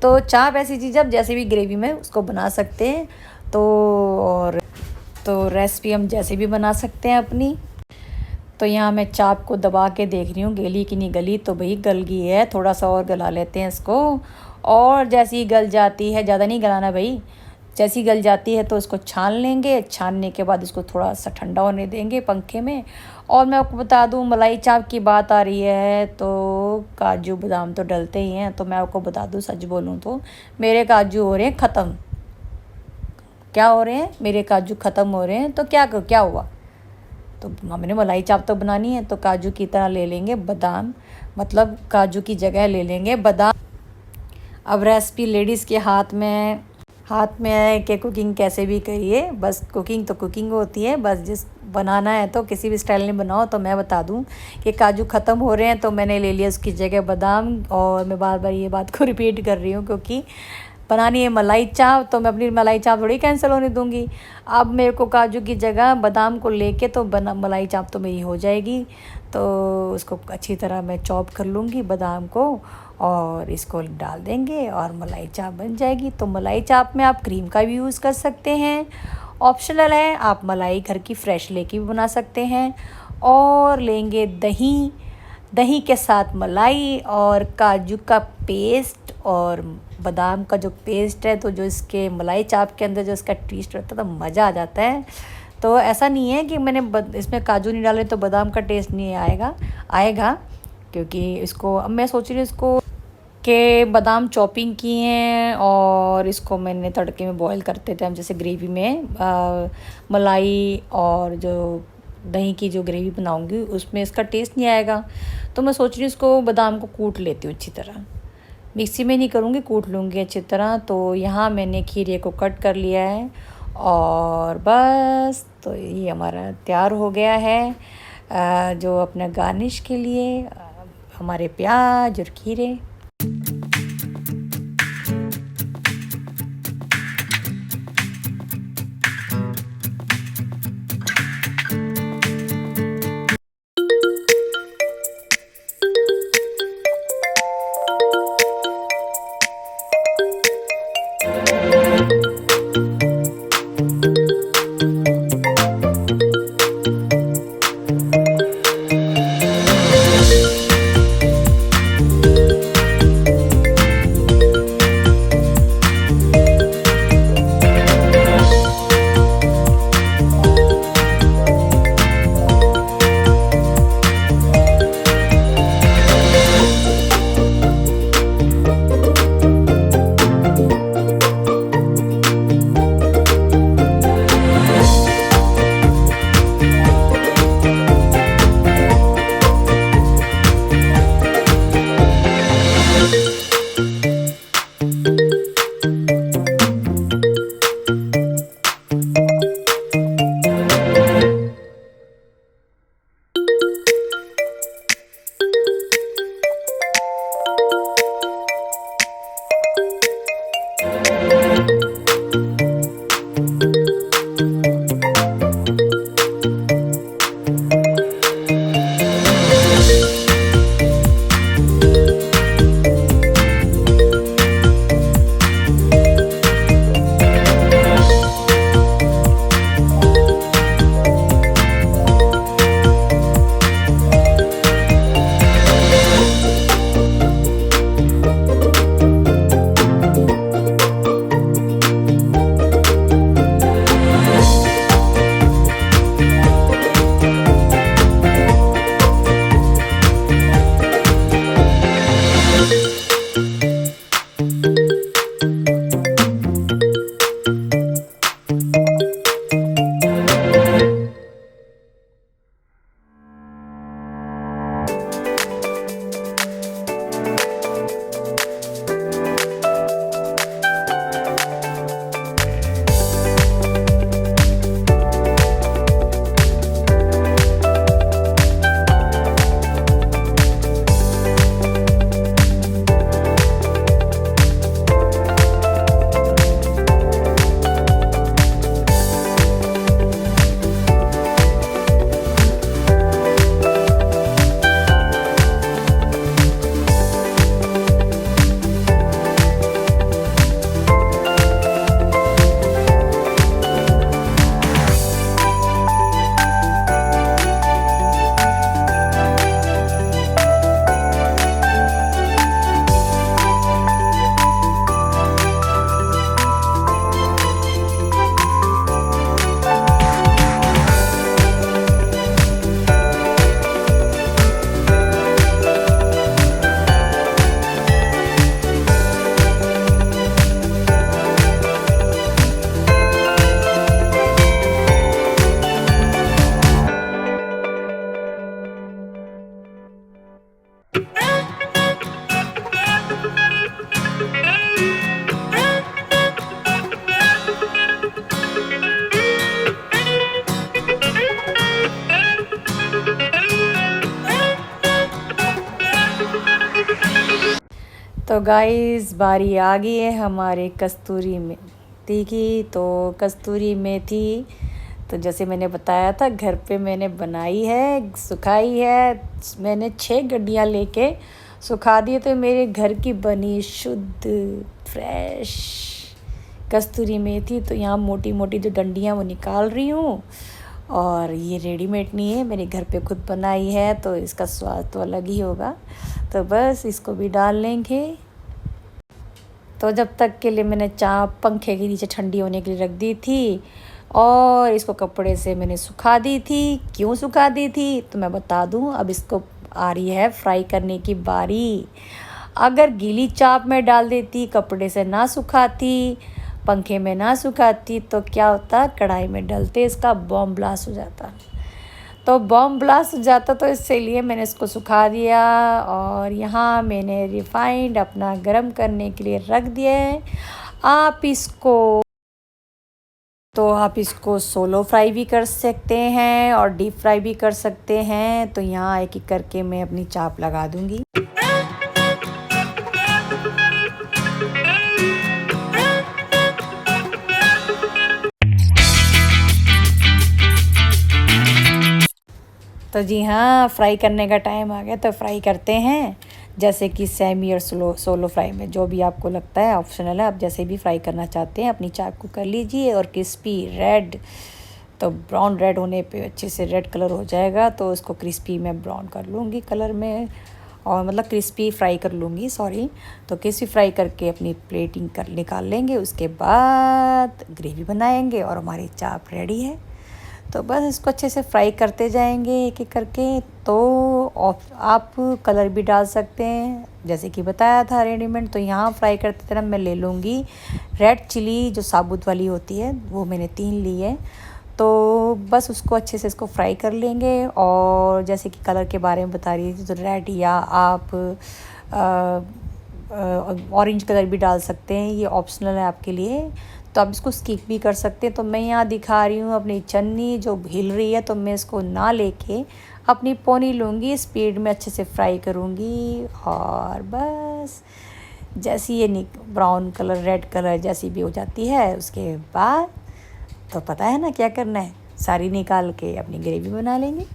तो चाप ऐसी चीज़ आप जैसे भी ग्रेवी में उसको बना सकते हैं। तो रेसिपी हम जैसे भी बना सकते हैं अपनी। तो यहाँ मैं चाप को दबा के देख रही हूँ गली कि नहीं गली। तो भाई गल गई है, थोड़ा सा और गला लेते हैं इसको। और जैसे ही गल जाती है, ज़्यादा नहीं गलाना भाई, जैसी गल जाती है तो इसको छान लेंगे। छानने के बाद इसको थोड़ा सा ठंडा होने देंगे पंखे में। और मैं आपको बता दूं, मलाई चाप की बात आ रही है तो काजू बादाम तो डलते ही हैं। तो मैं आपको बता दूं, सच बोलूं तो मेरे काजू हो रहे हैं ख़त्म। क्या हो रहे हैं? मेरे काजू ख़त्म हो रहे हैं। तो क्या हुआ? तो हमने मलाई चाप तो बनानी है, तो काजू की तरह ले लेंगे बादाम, मतलब काजू की जगह ले लेंगे बादाम। अब रेसिपी लेडीज़ के हाथ में है कि कुकिंग कैसे भी करिए, बस कुकिंग तो कुकिंग होती है। बस जिस बनाना है तो किसी भी स्टाइल में बनाओ। तो मैं बता दूं कि काजू ख़त्म हो रहे हैं तो मैंने ले लिया उसकी जगह बादाम। और मैं बार बार ये बात को रिपीट कर रही हूँ क्योंकि बनानी है मलाई चाप, तो मैं अपनी मलाई चाप थोड़ी कैंसिल होने दूंगी। अब मेरे को काजू की जगह बादाम को लेके तो मलाई चाप तो मेरी हो जाएगी। तो उसको अच्छी तरह मैं चॉप कर लूँगी बादाम को और इसको डाल देंगे और मलाई चाप बन जाएगी। तो मलाई चाप में आप क्रीम का भी यूज़ कर सकते हैं, ऑप्शनल है। आप मलाई घर की फ्रेश लेके भी बना सकते हैं। और लेंगे दही के साथ मलाई और काजू का पेस्ट और बादाम का जो पेस्ट है, तो जो इसके मलाई चाप के अंदर जो इसका टेस्ट रहता है तो मज़ा आ जाता है। तो ऐसा नहीं है कि मैंने इसमें काजू नहीं डाले तो बादाम का टेस्ट नहीं आएगा क्योंकि इसको अब मैं सोच रही हूँ इसको के बादाम चॉपिंग किए हैं और इसको मैंने तड़के में बॉईल करते थे हम, जैसे ग्रेवी में मलाई और जो दही की जो ग्रेवी बनाऊंगी उसमें इसका टेस्ट नहीं आएगा। तो मैं सोच रही हूँ इसको बादाम को कूट लेती हूँ अच्छी तरह, मिक्सी में नहीं करूँगी, कूट लूँगी अच्छी तरह। तो यहाँ मैंने खीरे को कट कर लिया है और बस तो ये हमारा तैयार हो गया है जो अपना गार्निश के लिए हमारे प्याज और खीरे। तो गाइस बारी आ गई है हमारे कस्तूरी मेथी की। तो कस्तूरी मेथी तो जैसे मैंने बताया था घर पे मैंने बनाई है, सुखाई है। मैंने 6 गड्डियाँ लेके सुखा दिए। तो मेरे घर की बनी शुद्ध फ्रेश कस्तूरी मेथी। तो यहाँ मोटी मोटी जो डंडियाँ वो निकाल रही हूँ। और ये रेडीमेड नहीं है, मेरे घर पे खुद बनाई है, तो इसका स्वाद तो अलग ही होगा। तो बस इसको भी डाल लेंगे। तो जब तक के लिए मैंने चाप पंखे के नीचे ठंडी होने के लिए रख दी थी और इसको कपड़े से मैंने सुखा दी थी। क्यों सुखा दी थी तो मैं बता दूं। अब इसको आ रही है फ्राई करने की बारी। अगर गीली चाप में डाल देती, कपड़े से ना सुखाती, पंखे में ना सुखाती, तो क्या होता, कढ़ाई में डलते इसका बॉम्ब ब्लास्ट हो जाता। तो बॉम्ब ब्लास्ट हो जाता, तो इसलिए मैंने इसको सुखा दिया। और यहाँ मैंने रिफाइंड अपना गरम करने के लिए रख दिया है। आप इसको सोलो फ्राई भी कर सकते हैं और डीप फ्राई भी कर सकते हैं। तो यहाँ एक एक करके मैं अपनी चाप लगा दूँगी। तो जी हाँ, फ्राई करने का टाइम आ गया, तो फ्राई करते हैं। जैसे कि सेमी और सोलो फ्राई में जो भी आपको लगता है, ऑप्शनल है। आप जैसे भी फ्राई करना चाहते हैं अपनी चाप को कर लीजिए। और क्रिस्पी रेड, तो ब्राउन रेड होने पे अच्छे से रेड कलर हो जाएगा, तो उसको क्रिस्पी मैं ब्राउन कर लूँगी कलर में, और मतलब क्रिस्पी फ्राई कर लूँगी, सॉरी। तो क्रिस्पी फ्राई करके अपनी प्लेटिंग कर निकाल लेंगे। उसके बाद ग्रेवी बनाएंगे और हमारी चाप रेडी है। तो बस इसको अच्छे से फ्राई करते जाएंगे एक एक करके। तो आप कलर भी डाल सकते हैं जैसे कि बताया था रेडीमेड। तो यहाँ फ्राई करते तरह मैं ले लूँगी रेड चिली, जो साबुत वाली होती है, वो मैंने 3 ली है। तो बस उसको अच्छे से इसको फ्राई कर लेंगे। और जैसे कि कलर के बारे में बता रही थी, तो रेड या आप ऑरेंज कलर भी डाल सकते हैं, ये ऑप्शनल है आपके लिए। तो आप इसको स्किप भी कर सकते हैं। तो मैं यहाँ दिखा रही हूँ अपनी चन्नी जो हिल रही है, तो मैं इसको ना लेके अपनी पोनी लूँगी, स्पीड में अच्छे से फ्राई करूँगी। और बस जैसी ये ब्राउन कलर, रेड कलर जैसी भी हो जाती है, उसके बाद तो पता है ना क्या करना है, सारी निकाल के अपनी ग्रेवी बना लेंगे।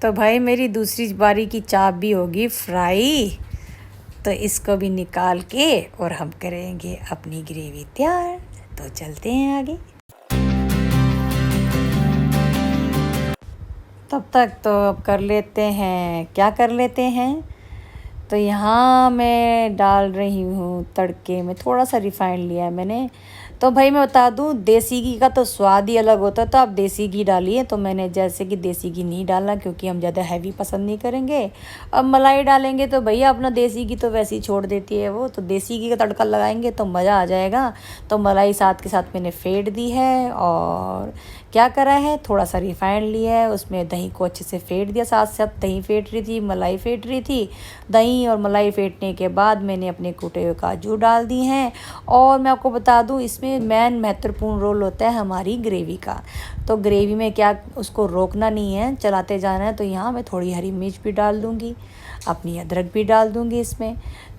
तो भाई मेरी दूसरी बारी की चाप भी होगी फ्राई। तो इसको भी निकाल के और हम करेंगे अपनी ग्रेवी तैयार। तो चलते हैं आगे। तब तक तो अब कर लेते हैं, क्या कर लेते हैं। तो यहाँ मैं डाल रही हूँ तड़के में थोड़ा सा रिफाइंड लिया है मैंने। तो भाई मैं बता दूँ, देसी घी का तो स्वाद ही अलग होता है, तो आप देसी घी डालिए। तो मैंने जैसे कि देसी घी नहीं डाला, क्योंकि हम ज़्यादा हैवी पसंद नहीं करेंगे। अब मलाई डालेंगे तो भैया अपना देसी घी तो वैसे ही छोड़ देती है वो, तो देसी घी का तड़का लगाएंगे तो मज़ा आ जाएगा। तो मलाई साथ के साथ मैंने फेंट दी है। और क्या करा है, थोड़ा सा रिफाइंड लिया है, उसमें दही को अच्छे से फेंट दिया। साथ साथ दही फेंट रही थी, मलाई फेंट रही थी। दही और मलाई फेंटने के बाद मैंने अपने कूटे हुए काजू डाल दिए हैं। और मैं आपको बता दूं, इसमें महत्वपूर्ण रोल होता है हमारी ग्रेवी का। तो ग्रेवी में क्या, उसको रोकना नहीं है, चलाते जाना है। तो यहाँ मैं थोड़ी हरी मिर्च भी डाल दूँगी, अपनी अदरक भी डाल दूँगी इसमें।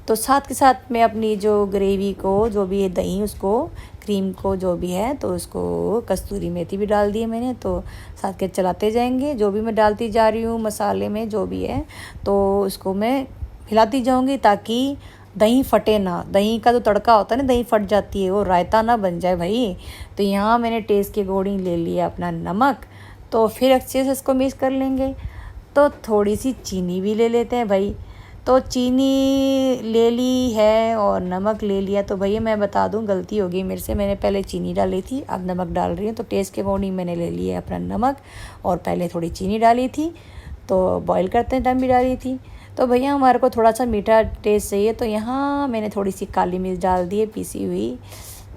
तो साथ के साथ मैं अपनी जो ग्रेवी को, जो भी है दही, उसको क्रीम को जो भी है, तो उसको कस्तूरी मेथी भी डाल दी है मैंने। तो साथ के चलाते जाएंगे, जो भी मैं डालती जा रही हूँ मसाले में जो भी है, तो उसको मैं हिलाती जाऊँगी ताकि दही फटे ना। दही का जो तड़का होता है ना, दही फट जाती है, वो रायता ना बन जाए भाई। तो यहाँ मैंने टेस्ट के अकॉर्डिंग ले लिया अपना नमक। तो फिर अच्छे से इसको मिक्स कर लेंगे। तो थोड़ी सी चीनी भी ले लेते हैं भाई। तो चीनी ले ली है और नमक ले लिया। तो भैया मैं बता दूं, गलती हो गई मेरे से, मैंने पहले चीनी डाली थी, अब नमक डाल रही हूँ। तो टेस्ट के अकॉर्डिंग मैंने ले लिया है अपना नमक, और पहले थोड़ी चीनी डाली थी, तो बॉईल करते टाइम भी डाली थी। तो भैया हमारे को थोड़ा सा मीठा टेस्ट चाहिए, तो यहाँ मैंने थोड़ी सी काली मिर्च डाल दी है पीसी हुई।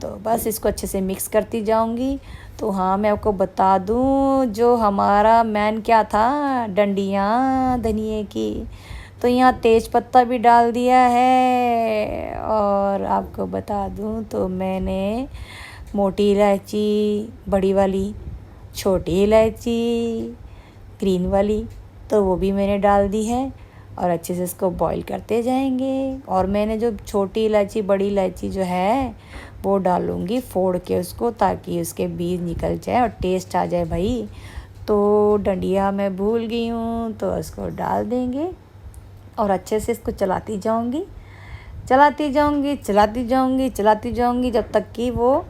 तो बस इसको अच्छे से मिक्स करती जाऊंगी। तो हाँ, मैं आपको बता दूं, जो हमारा मैन क्या था, डंडियाँ धनिए की, तो यहाँ तेज पत्ता भी डाल दिया है। और आपको बता दूं तो मैंने मोटी इलायची, बड़ी वाली, छोटी इलायची, ग्रीन वाली, तो वो भी मैंने डाल दी है। और अच्छे से इसको बॉईल करते जाएंगे। और मैंने जो छोटी इलायची, बड़ी इलायची जो है वो डालूँगी फोड़ के उसको, ताकि उसके बीज निकल जाए और टेस्ट आ जाए भाई। तो डंडिया मैं भूल गई हूँ, तो इसको डाल देंगे और अच्छे से इसको चलाती जाऊँगी जब तक कि वो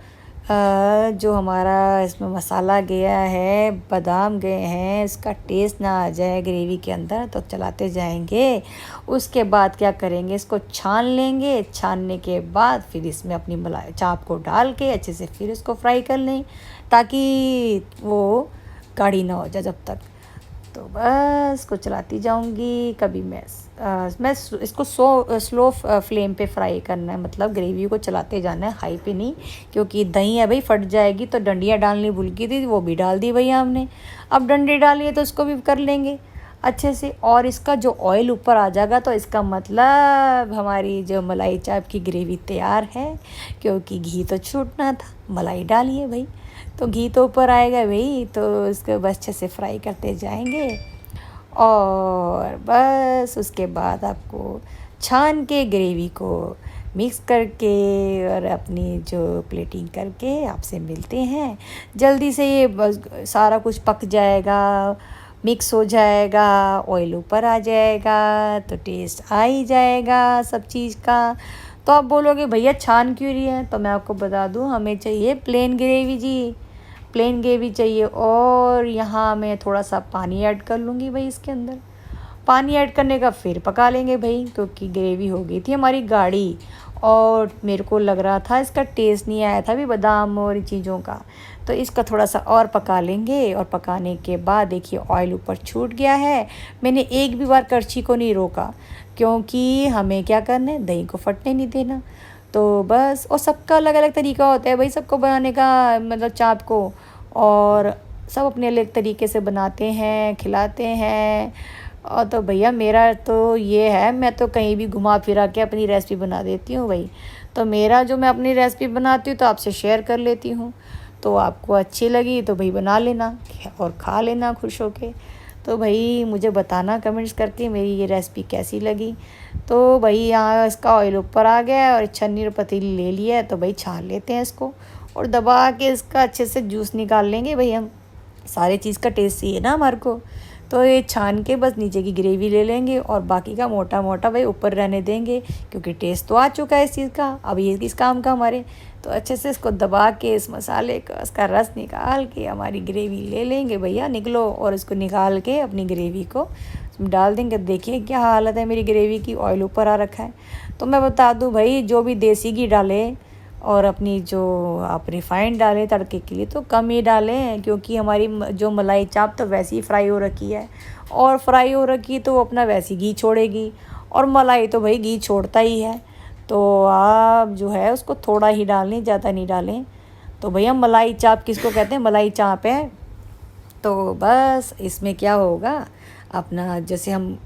जो हमारा इसमें मसाला गया है, बादाम गए हैं, इसका टेस्ट ना आ जाए ग्रेवी के अंदर। तो चलाते जाएंगे। उसके बाद क्या करेंगे, इसको छान लेंगे। छानने के बाद फिर इसमें अपनी मलाई चाप को डाल के अच्छे से फिर इसको फ्राई कर लें, ताकि वो गाढ़ी ना हो जाए जब तक। तो बस इसको चलाती जाऊंगी। कभी मैं इसको स्लो फ्लेम पे फ्राई करना है, मतलब ग्रेवी को चलाते जाना है, हाई पे नहीं, क्योंकि दही है भाई, फट जाएगी। तो डंडियाँ डालनी भूल गई थी, वो भी डाल दी भैया हमने। अब डंडी डाली है तो इसको भी कर लेंगे अच्छे से। और इसका जो ऑयल ऊपर आ जाएगा, तो इसका मतलब हमारी जो मलाई चाप की ग्रेवी तैयार है, क्योंकि घी तो छूटना था, मलाई डालिए भाई, तो घी तो ऊपर आएगा भाई। तो इसको बस अच्छे से फ्राई करते जाएंगे। और बस उसके बाद आपको छान के ग्रेवी को मिक्स करके और अपनी जो प्लेटिंग करके आपसे मिलते हैं। जल्दी से ये बस सारा कुछ पक जाएगा, मिक्स हो जाएगा, ऑयल ऊपर आ जाएगा, तो टेस्ट आ ही जाएगा सब चीज़ का। तो आप बोलोगे भैया छान क्यों रही है, तो मैं आपको बता दूं, हमें चाहिए प्लेन ग्रेवी जी, प्लेन ग्रेवी चाहिए। और यहाँ मैं थोड़ा सा पानी ऐड कर लूँगी भाई इसके अंदर। पानी ऐड करने का फिर पका लेंगे भाई, क्योंकि ग्रेवी हो गई थी हमारी गाढ़ी, और मेरे को लग रहा था इसका टेस्ट नहीं आया था भी बादाम और चीज़ों का। तो इसका थोड़ा सा और पका लेंगे। और पकाने के बाद देखिए ऑयल ऊपर छूट गया है। मैंने एक भी बार कड़छी को नहीं रोका, क्योंकि हमें क्या करना है, दही को फटने नहीं देना। तो बस, और सबका अलग अलग तरीका होता है भाई सबको बनाने का, मतलब चाप को, और सब अपने अलग तरीके से बनाते हैं, खिलाते हैं। और तो भैया मेरा तो ये है, मैं तो कहीं भी घुमा फिरा के अपनी रेसिपी बना देती हूँ भाई। तो मेरा जो मैं अपनी रेसिपी बनाती हूँ तो आपसे शेयर कर लेती हूँ। तो आपको अच्छी लगी तो भाई बना लेना और खा लेना खुश होके। तो भाई मुझे बताना कमेंट्स करके मेरी ये रेसिपी कैसी लगी। तो भाई यहाँ इसका ऑयल ऊपर आ गया है और छन्नी और पतीली ले लिया है। तो भाई छान लेते हैं इसको और दबा के इसका अच्छे से जूस निकाल लेंगे भाई। हम सारे चीज़ का टेस्ट चाहिए ना हमारे को, तो ये छान के बस नीचे की ग्रेवी ले लेंगे और बाकी का मोटा मोटा भाई ऊपर रहने देंगे, क्योंकि टेस्ट तो आ चुका है इस चीज़ का। अब ये किस काम का हमारे, तो अच्छे से इसको दबा के इस मसाले का इसका रस निकाल के हमारी ग्रेवी ले लेंगे भैया। निकलो और इसको निकाल के अपनी ग्रेवी को डाल देंगे। देखिए क्या हालत है मेरी ग्रेवी की, ऑयल ऊपर आ रखा है। तो मैं बता दूं भाई, जो भी देसी घी डाले और अपनी जो आप रिफ़ाइंड डालें तड़के के लिए तो कम ही डालें, क्योंकि हमारी जो मलाई चाप तो वैसे ही फ्राई हो रखी है, और फ्राई हो रखी तो वो अपना वैसे घी छोड़ेगी, और मलाई तो भाई घी छोड़ता ही है। तो आप जो है उसको थोड़ा ही डालें, ज़्यादा नहीं डालें। तो भैया मलाई चाप किसको कहते हैं, मलाई चाप है। तो बस इसमें क्या होगा, अपना जैसे हम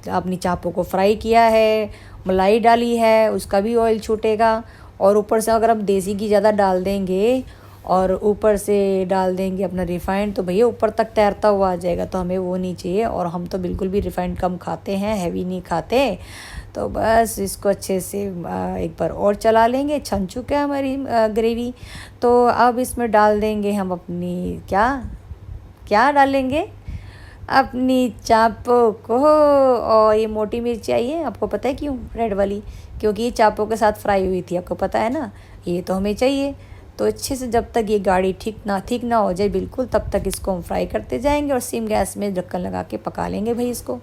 अपनी चापों को फ्राई किया है, मलाई डाली है, उसका भी ऑयल छूटेगा। और ऊपर से अगर हम देसी घी ज़्यादा डाल देंगे और ऊपर से डाल देंगे अपना रिफ़ाइंड, तो भैया ऊपर तक तैरता हुआ आ जाएगा। तो हमें वो नहीं चाहिए, और हम तो बिल्कुल भी रिफ़ाइंड कम खाते हैं, हैवी नहीं खाते। तो बस इसको अच्छे से एक बार और चला लेंगे। छन चुका है हमारी ग्रेवी। तो अब इसमें डाल देंगे हम अपनी क्या डालेंगे, अपनी चापों को। और ये मोटी मिर्च चाहिए, आपको पता है क्यों, रेड वाली, क्योंकि ये चापों के साथ फ्राई हुई थी, आपको पता है ना, ये तो हमें चाहिए। तो अच्छे से जब तक ये गाढ़ी ठीक ना हो जाए बिल्कुल, तब तक इसको हम फ्राई करते जाएंगे और सिम गैस में ढक्कन लगा के पका लेंगे भाई इसको।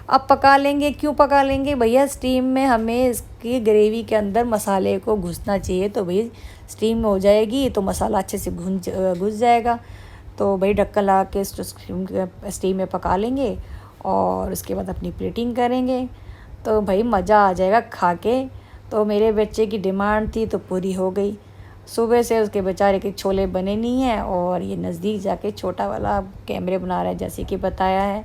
अब पका लेंगे, क्यों पका लेंगे भैया, स्टीम में हमें इसकी ग्रेवी के अंदर मसाले को घुसना चाहिए, तो भाई स्टीम हो जाएगी तो मसाला अच्छे से घुस जाएगा। तो भाई ढक्कन लगा के स्टीम में पका लेंगे और उसके बाद अपनी प्लेटिंग करेंगे। तो भाई मज़ा आ जाएगा खा के। तो मेरे बच्चे की डिमांड थी तो पूरी हो गई। सुबह से उसके बेचारे के छोले बने नहीं हैं और ये नज़दीक जाके छोटा वाला कैमरे बना रहा है, जैसे कि बताया है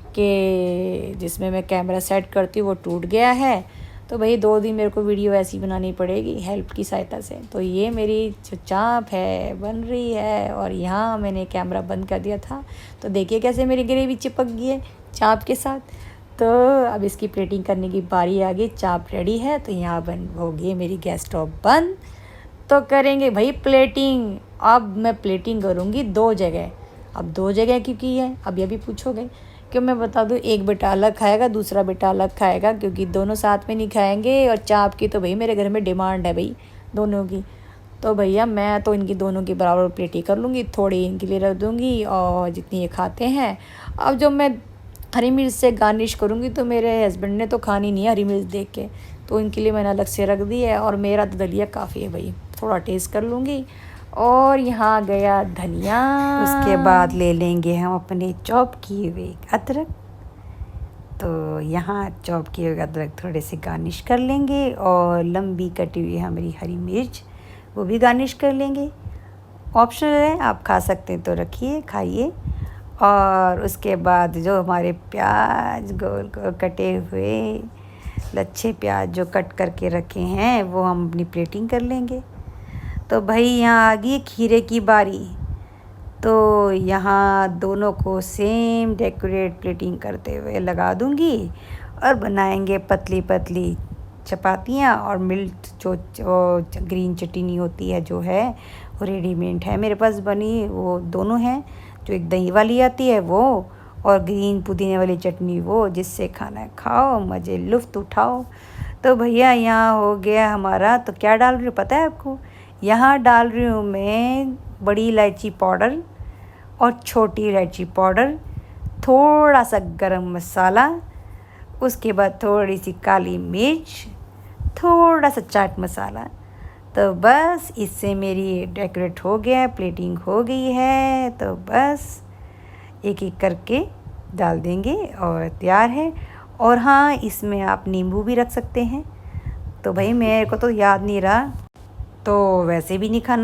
कि जिसमें मैं कैमरा सेट करती हूँ वो टूट गया है। तो भाई 2 दिन मेरे को वीडियो ऐसी बनानी पड़ेगी हेल्प की सहायता से। तो ये मेरी जो चाँप है बन रही है और यहाँ मैंने कैमरा बंद कर दिया था, तो देखिए कैसे मेरी ग्रेवी चिपक गई है चाँप के साथ। तो अब इसकी प्लेटिंग करने की बारी आ गई। चाँप रेडी है तो यहाँ बन हो गई मेरी गैस स्टोव बंद। तो करेंगे भाई प्लेटिंग। अब मैं प्लेटिंग करूँगी 2 जगह। अब 2 जगह क्योंकि है, अब ये भी पूछोगे कि मैं बता दूँ, एक बेटा अलग खाएगा दूसरा बेटा अलग खाएगा, क्योंकि दोनों साथ में नहीं खाएंगे। और चाँप की तो भाई मेरे घर में डिमांड है भाई दोनों की। तो भैया मैं तो इनकी दोनों की बराबर प्लेटिंग कर लूँगी, थोड़ी इनके लिए रख दूँगी और जितनी ये खाते हैं। अब जब मैं हरी मिर्च से गार्निश करूँगी तो मेरे हस्बैंड ने तो खानी नहीं है हरी मिर्च देख के, तो इनके लिए मैंने अलग से रख दी है। और मेरा तो दलिया काफ़ी है भाई, थोड़ा टेस्ट कर लूँगी। और यहाँ गया धनिया। उसके बाद ले लेंगे हम अपने चॉप किए हुए अदरक। तो यहाँ चॉप किए हुए अदरक थोड़े से गार्निश कर लेंगे और लंबी कटी हुई हमारी हरी मिर्च वो भी गार्निश कर लेंगे। ऑप्शनल है, आप खा सकते हैं तो रखिए खाइए। और उसके बाद जो हमारे प्याज गोल गोल कटे हुए लच्छे प्याज जो कट करके रखे हैं वो हम अपनी प्लेटिंग कर लेंगे। तो भाई यहाँ आ गई खीरे की बारी। तो यहाँ दोनों को सेम डेकोरेट प्लेटिंग करते हुए लगा दूँगी और बनाएंगे पतली पतली चपातियाँ। और मिल्क जो ग्रीन चटनी होती है जो है वो रेडीमेड है मेरे पास बनी, वो दोनों हैं, जो एक दही वाली आती है वो और ग्रीन पुदीने वाली चटनी वो, जिससे खाना खाओ मज़े लुफ्त उठाओ। तो भैया यहाँ हो गया हमारा। तो क्या डाल रही हूँ पता है आपको, यहाँ डाल रही हूँ मैं बड़ी इलायची पाउडर और छोटी इलायची पाउडर, थोड़ा सा गरम मसाला, उसके बाद थोड़ी सी काली मिर्च, थोड़ा सा चाट मसाला। तो बस इससे मेरी डेकोरेट हो गया, प्लेटिंग हो गई है। तो बस एक एक करके डाल देंगे और तैयार है। और हाँ, इसमें आप नींबू भी रख सकते हैं। तो भाई मेरे को तो याद नहीं रहा, तो वैसे भी नहीं खाना।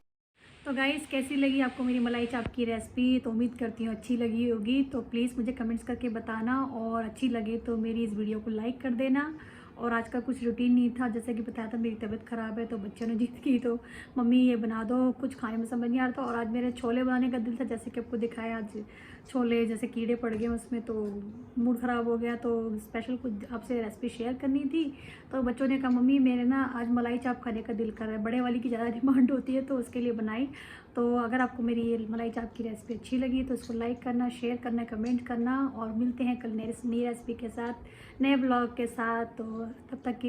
तो गाइस कैसी लगी आपको मेरी मलाई चाप की रेसिपी, तो उम्मीद करती हूँ अच्छी लगी होगी। तो प्लीज़ मुझे कमेंट्स करके बताना और अच्छी लगे तो मेरी इस वीडियो को लाइक कर देना। और आज का कुछ रूटीन नहीं था, जैसे कि बताया था मेरी तबीयत ख़राब है तो बच्चों ने जिद की तो मम्मी ये बना दो, कुछ खाने में समझ नहीं आ रहा था। और आज मेरे छोले बनाने का दिल था, जैसे कि आपको दिखाया आज छोले जैसे कीड़े पड़ गए उसमें, तो मूड ख़राब हो गया। तो स्पेशल कुछ आपसे रेसिपी शेयर करनी थी। तो बच्चों ने कहा मम्मी मेरे ना आज मलाई चाप खाने का दिल कर रहा है, बड़े वाली की ज़्यादा डिमांड होती है तो उसके लिए बनाई। तो अगर आपको मेरी ये मलाई चाप की रेसिपी अच्छी लगी तो इसको लाइक करना, शेयर करना, कमेंट करना। और मिलते हैं कल नई रेसिपी के साथ, नए ब्लॉग के साथ। तो तब तक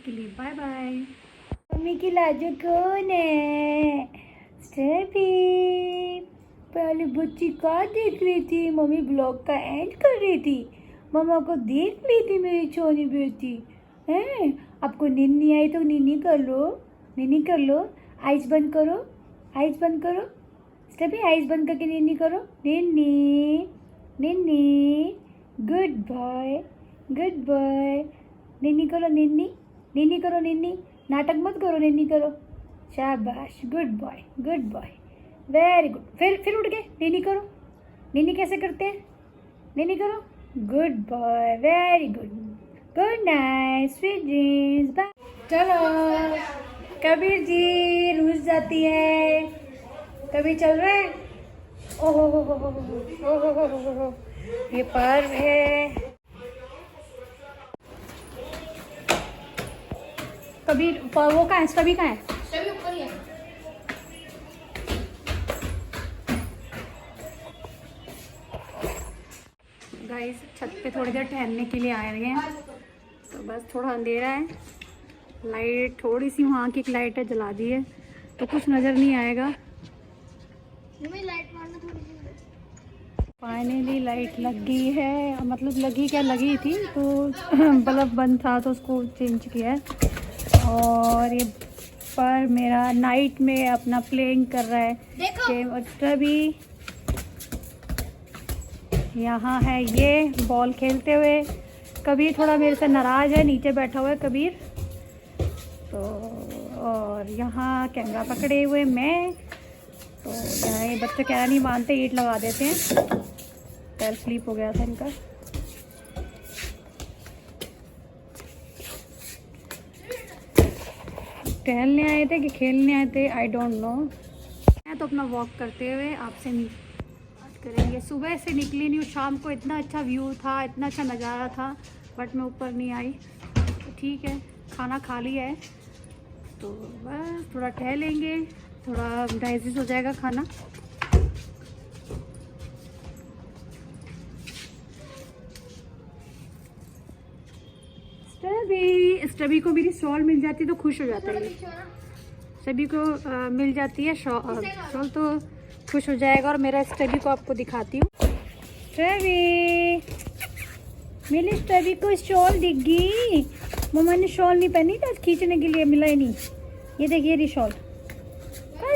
के लिए बाय बाय। मम्मी की लाजो कौन है? स्टेफी। पहले बच्ची का देख रही थी, मम्मी ब्लॉग का एंड कर रही थी, मम्मा को देख ली थी मेरी छोटी बेटी हैं। आपको नींद नहीं आई तो नीनी कर लो, नीनी कर लो। आइज बंद करो, आइज बंद करो स्टेफी, आइज बंद करके नीनी करो। नीनी नीनी, गुड बॉय गुड बॉय। नीनी करो, नीनी नीनी करो, नीनी नाटक मत करो, नीनी करो। शाबाश, good boy good boy, very good. फिर उठ गए, नीनी करो। नीनी कैसे करते हैं? नीनी करो, good boy, very good, good night, sweet dreams, bye. चलो कबीर जी रूस जाती है, कबीर चल रहा है। ओहो हो, ये पर्व है। कबीर वो कहाँ है? सभी कहाँ है? सभी ऊपर ही है। गाइस छत पे थोड़ी देर टहलने के लिए आए हैं। तो बस थोड़ा अंधेरा है, लाइट थोड़ी सी वहाँ की एक लाइट है जला दी है। तो कुछ नज़र नहीं आएगा। फाइनली लाइट लग गई है, मतलब लगी क्या, लगी थी तो बल्ब बंद था तो उसको चेंज किया है। और ये पर मेरा नाइट में अपना प्लेइंग कर रहा है गेम। और तभी यहाँ है ये बॉल खेलते हुए। कबीर थोड़ा मेरे से नाराज़ है, नीचे बैठा हुआ है कबीर तो। और यहाँ कैमरा पकड़े हुए मैं तो। यहाँ ये बच्चे क्या नहीं मानते, ईंट लगा देते हैं। पैर स्लिप हो गया था इनका। टहलने आए थे कि खेलने आए थे, आई डोंट नो। मैं तो अपना वॉक करते हुए आपसे बात करेंगे। सुबह से निकली नहीं हूँ, शाम को इतना अच्छा व्यू था, इतना अच्छा नज़ारा था, बट मैं ऊपर नहीं आई। तो ठीक है, खाना खा लिया है तो बस थोड़ा टहलेंगे, थोड़ा डाइजेस्ट हो जाएगा खाना। स्टबी को मेरी शॉल मिल जाती तो खुश हो जाता है। सभी को मिल जाती है शॉल तो खुश हो जाएगा। और मेरा स्टबी को आपको दिखाती हूँ। स्टबी, मेरी स्टबी को शॉल दिख गई। मम्मा ने शॉल नहीं पहनी था, खींचने के लिए मिला ही नहीं। ये देखिए रही शॉल। कहाँ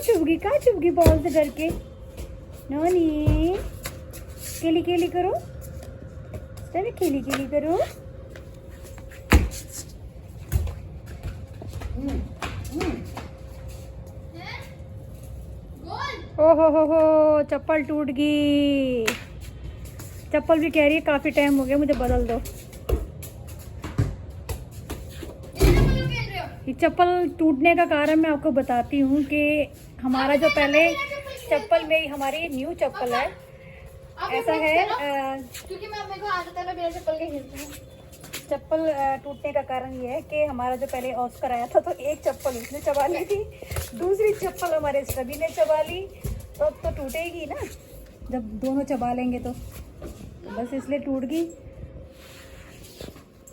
छुप गई बॉल से डर के। नोनी केली केली करो, स्टबी केली केली करो। ओहो चप्पल टूट गई। चप्पल भी कह रही है काफ़ी टाइम हो गया, मुझे बदल दो। ये चप्पल टूटने का कारण मैं आपको बताती हूँ कि हमारा जो पहले चप्पल मेरी हमारी न्यू चप्पल है, ऐसा है क्योंकि मैं अपने को आदत है मैं बिना चप्पल के खेलती हूँ। चप्पल टूटने का कारण ये है कि हमारा जो पहले ऑस्कर आया था तो एक चप्पल उसने चबा ली थी, दूसरी चप्पल हमारे सभी ने चबा ली। तो अब तो टूटेगी ना, जब दोनों चबा लेंगे तो बस इसलिए टूट गई।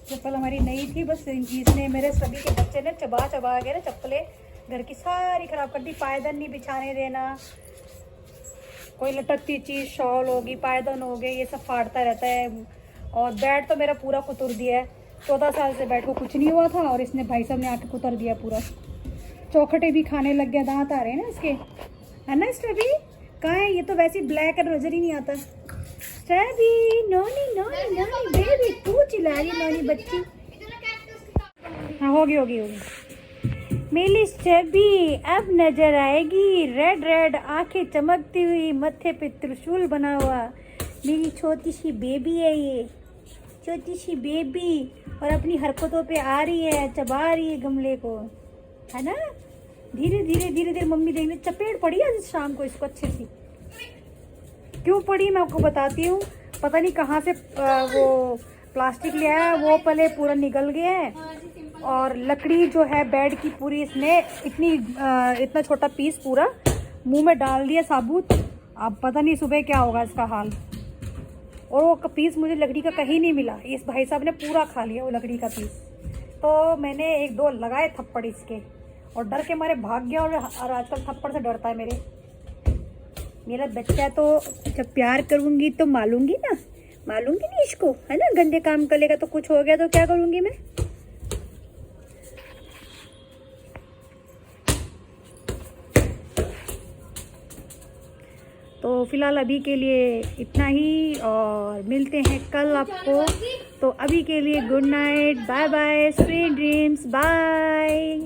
चप्पल हमारी नई थी, बस इसने मेरे सभी के बच्चे ने चबा के ना चप्पलें घर की सारी खराब कर दी। पायदान नहीं बिछाने देना, कोई लटकती चीज़, शॉल होगी, पायदान हो गए, ये सब फाड़ता रहता है। और बेड तो मेरा पूरा कुतर दिया है। 14 साल से बेड को कुछ नहीं हुआ था और इसने भाई साहब ने आके कुतर दिया पूरा। चौखटे भी खाने लग गया, दांत आ रहे हैं ना इसके, है ना स्टबी? कहाँ है ये? तो वैसे ब्लैक एंड नजर ही नहीं आता। स्टबी नोनी बेबी, तू चिल्ला रही नोनी बच्ची। हाँ होगी। मेरी स्टबी अब नजर आएगी, रेड आंखें चमकती हुई, मत्थे पे त्रिशूल बना हुआ। मेरी छोटी सी बेबी है ये, छोटी सी बेबी, और अपनी हरकतों पे आ रही है, चबा रही है गमले को, है ना? धीरे धीरे मम्मी देखने चपेट पड़ी आज शाम को इसको अच्छे से। क्यों पड़ी मैं आपको बताती हूँ। पता नहीं कहाँ से वो प्लास्टिक ले आया, वो पहले पूरा निकल गया है। और लकड़ी जो है बेड की पूरी इसने इतना छोटा पीस पूरा मुंह में डाल दिया साबुत। अब पता नहीं सुबह क्या होगा इसका हाल। और वो पीस मुझे लकड़ी का कहीं नहीं मिला, इस भाई साहब ने पूरा खा लिया वो लकड़ी का पीस। तो मैंने 1-2 लगाए थप्पड़ इसके और डर के मारे भाग गया। और आजकल थप्पड़ से डरता है मेरा बच्चा। तो जब प्यार करूँगी तो मालूंगी नहीं इसको, है ना? गंदे काम करेगा तो कुछ हो गया तो क्या करूँगी मैं? तो फिलहाल अभी के लिए इतना ही और मिलते हैं कल आपको। तो अभी के लिए good night, bye bye, sweet dreams, bye.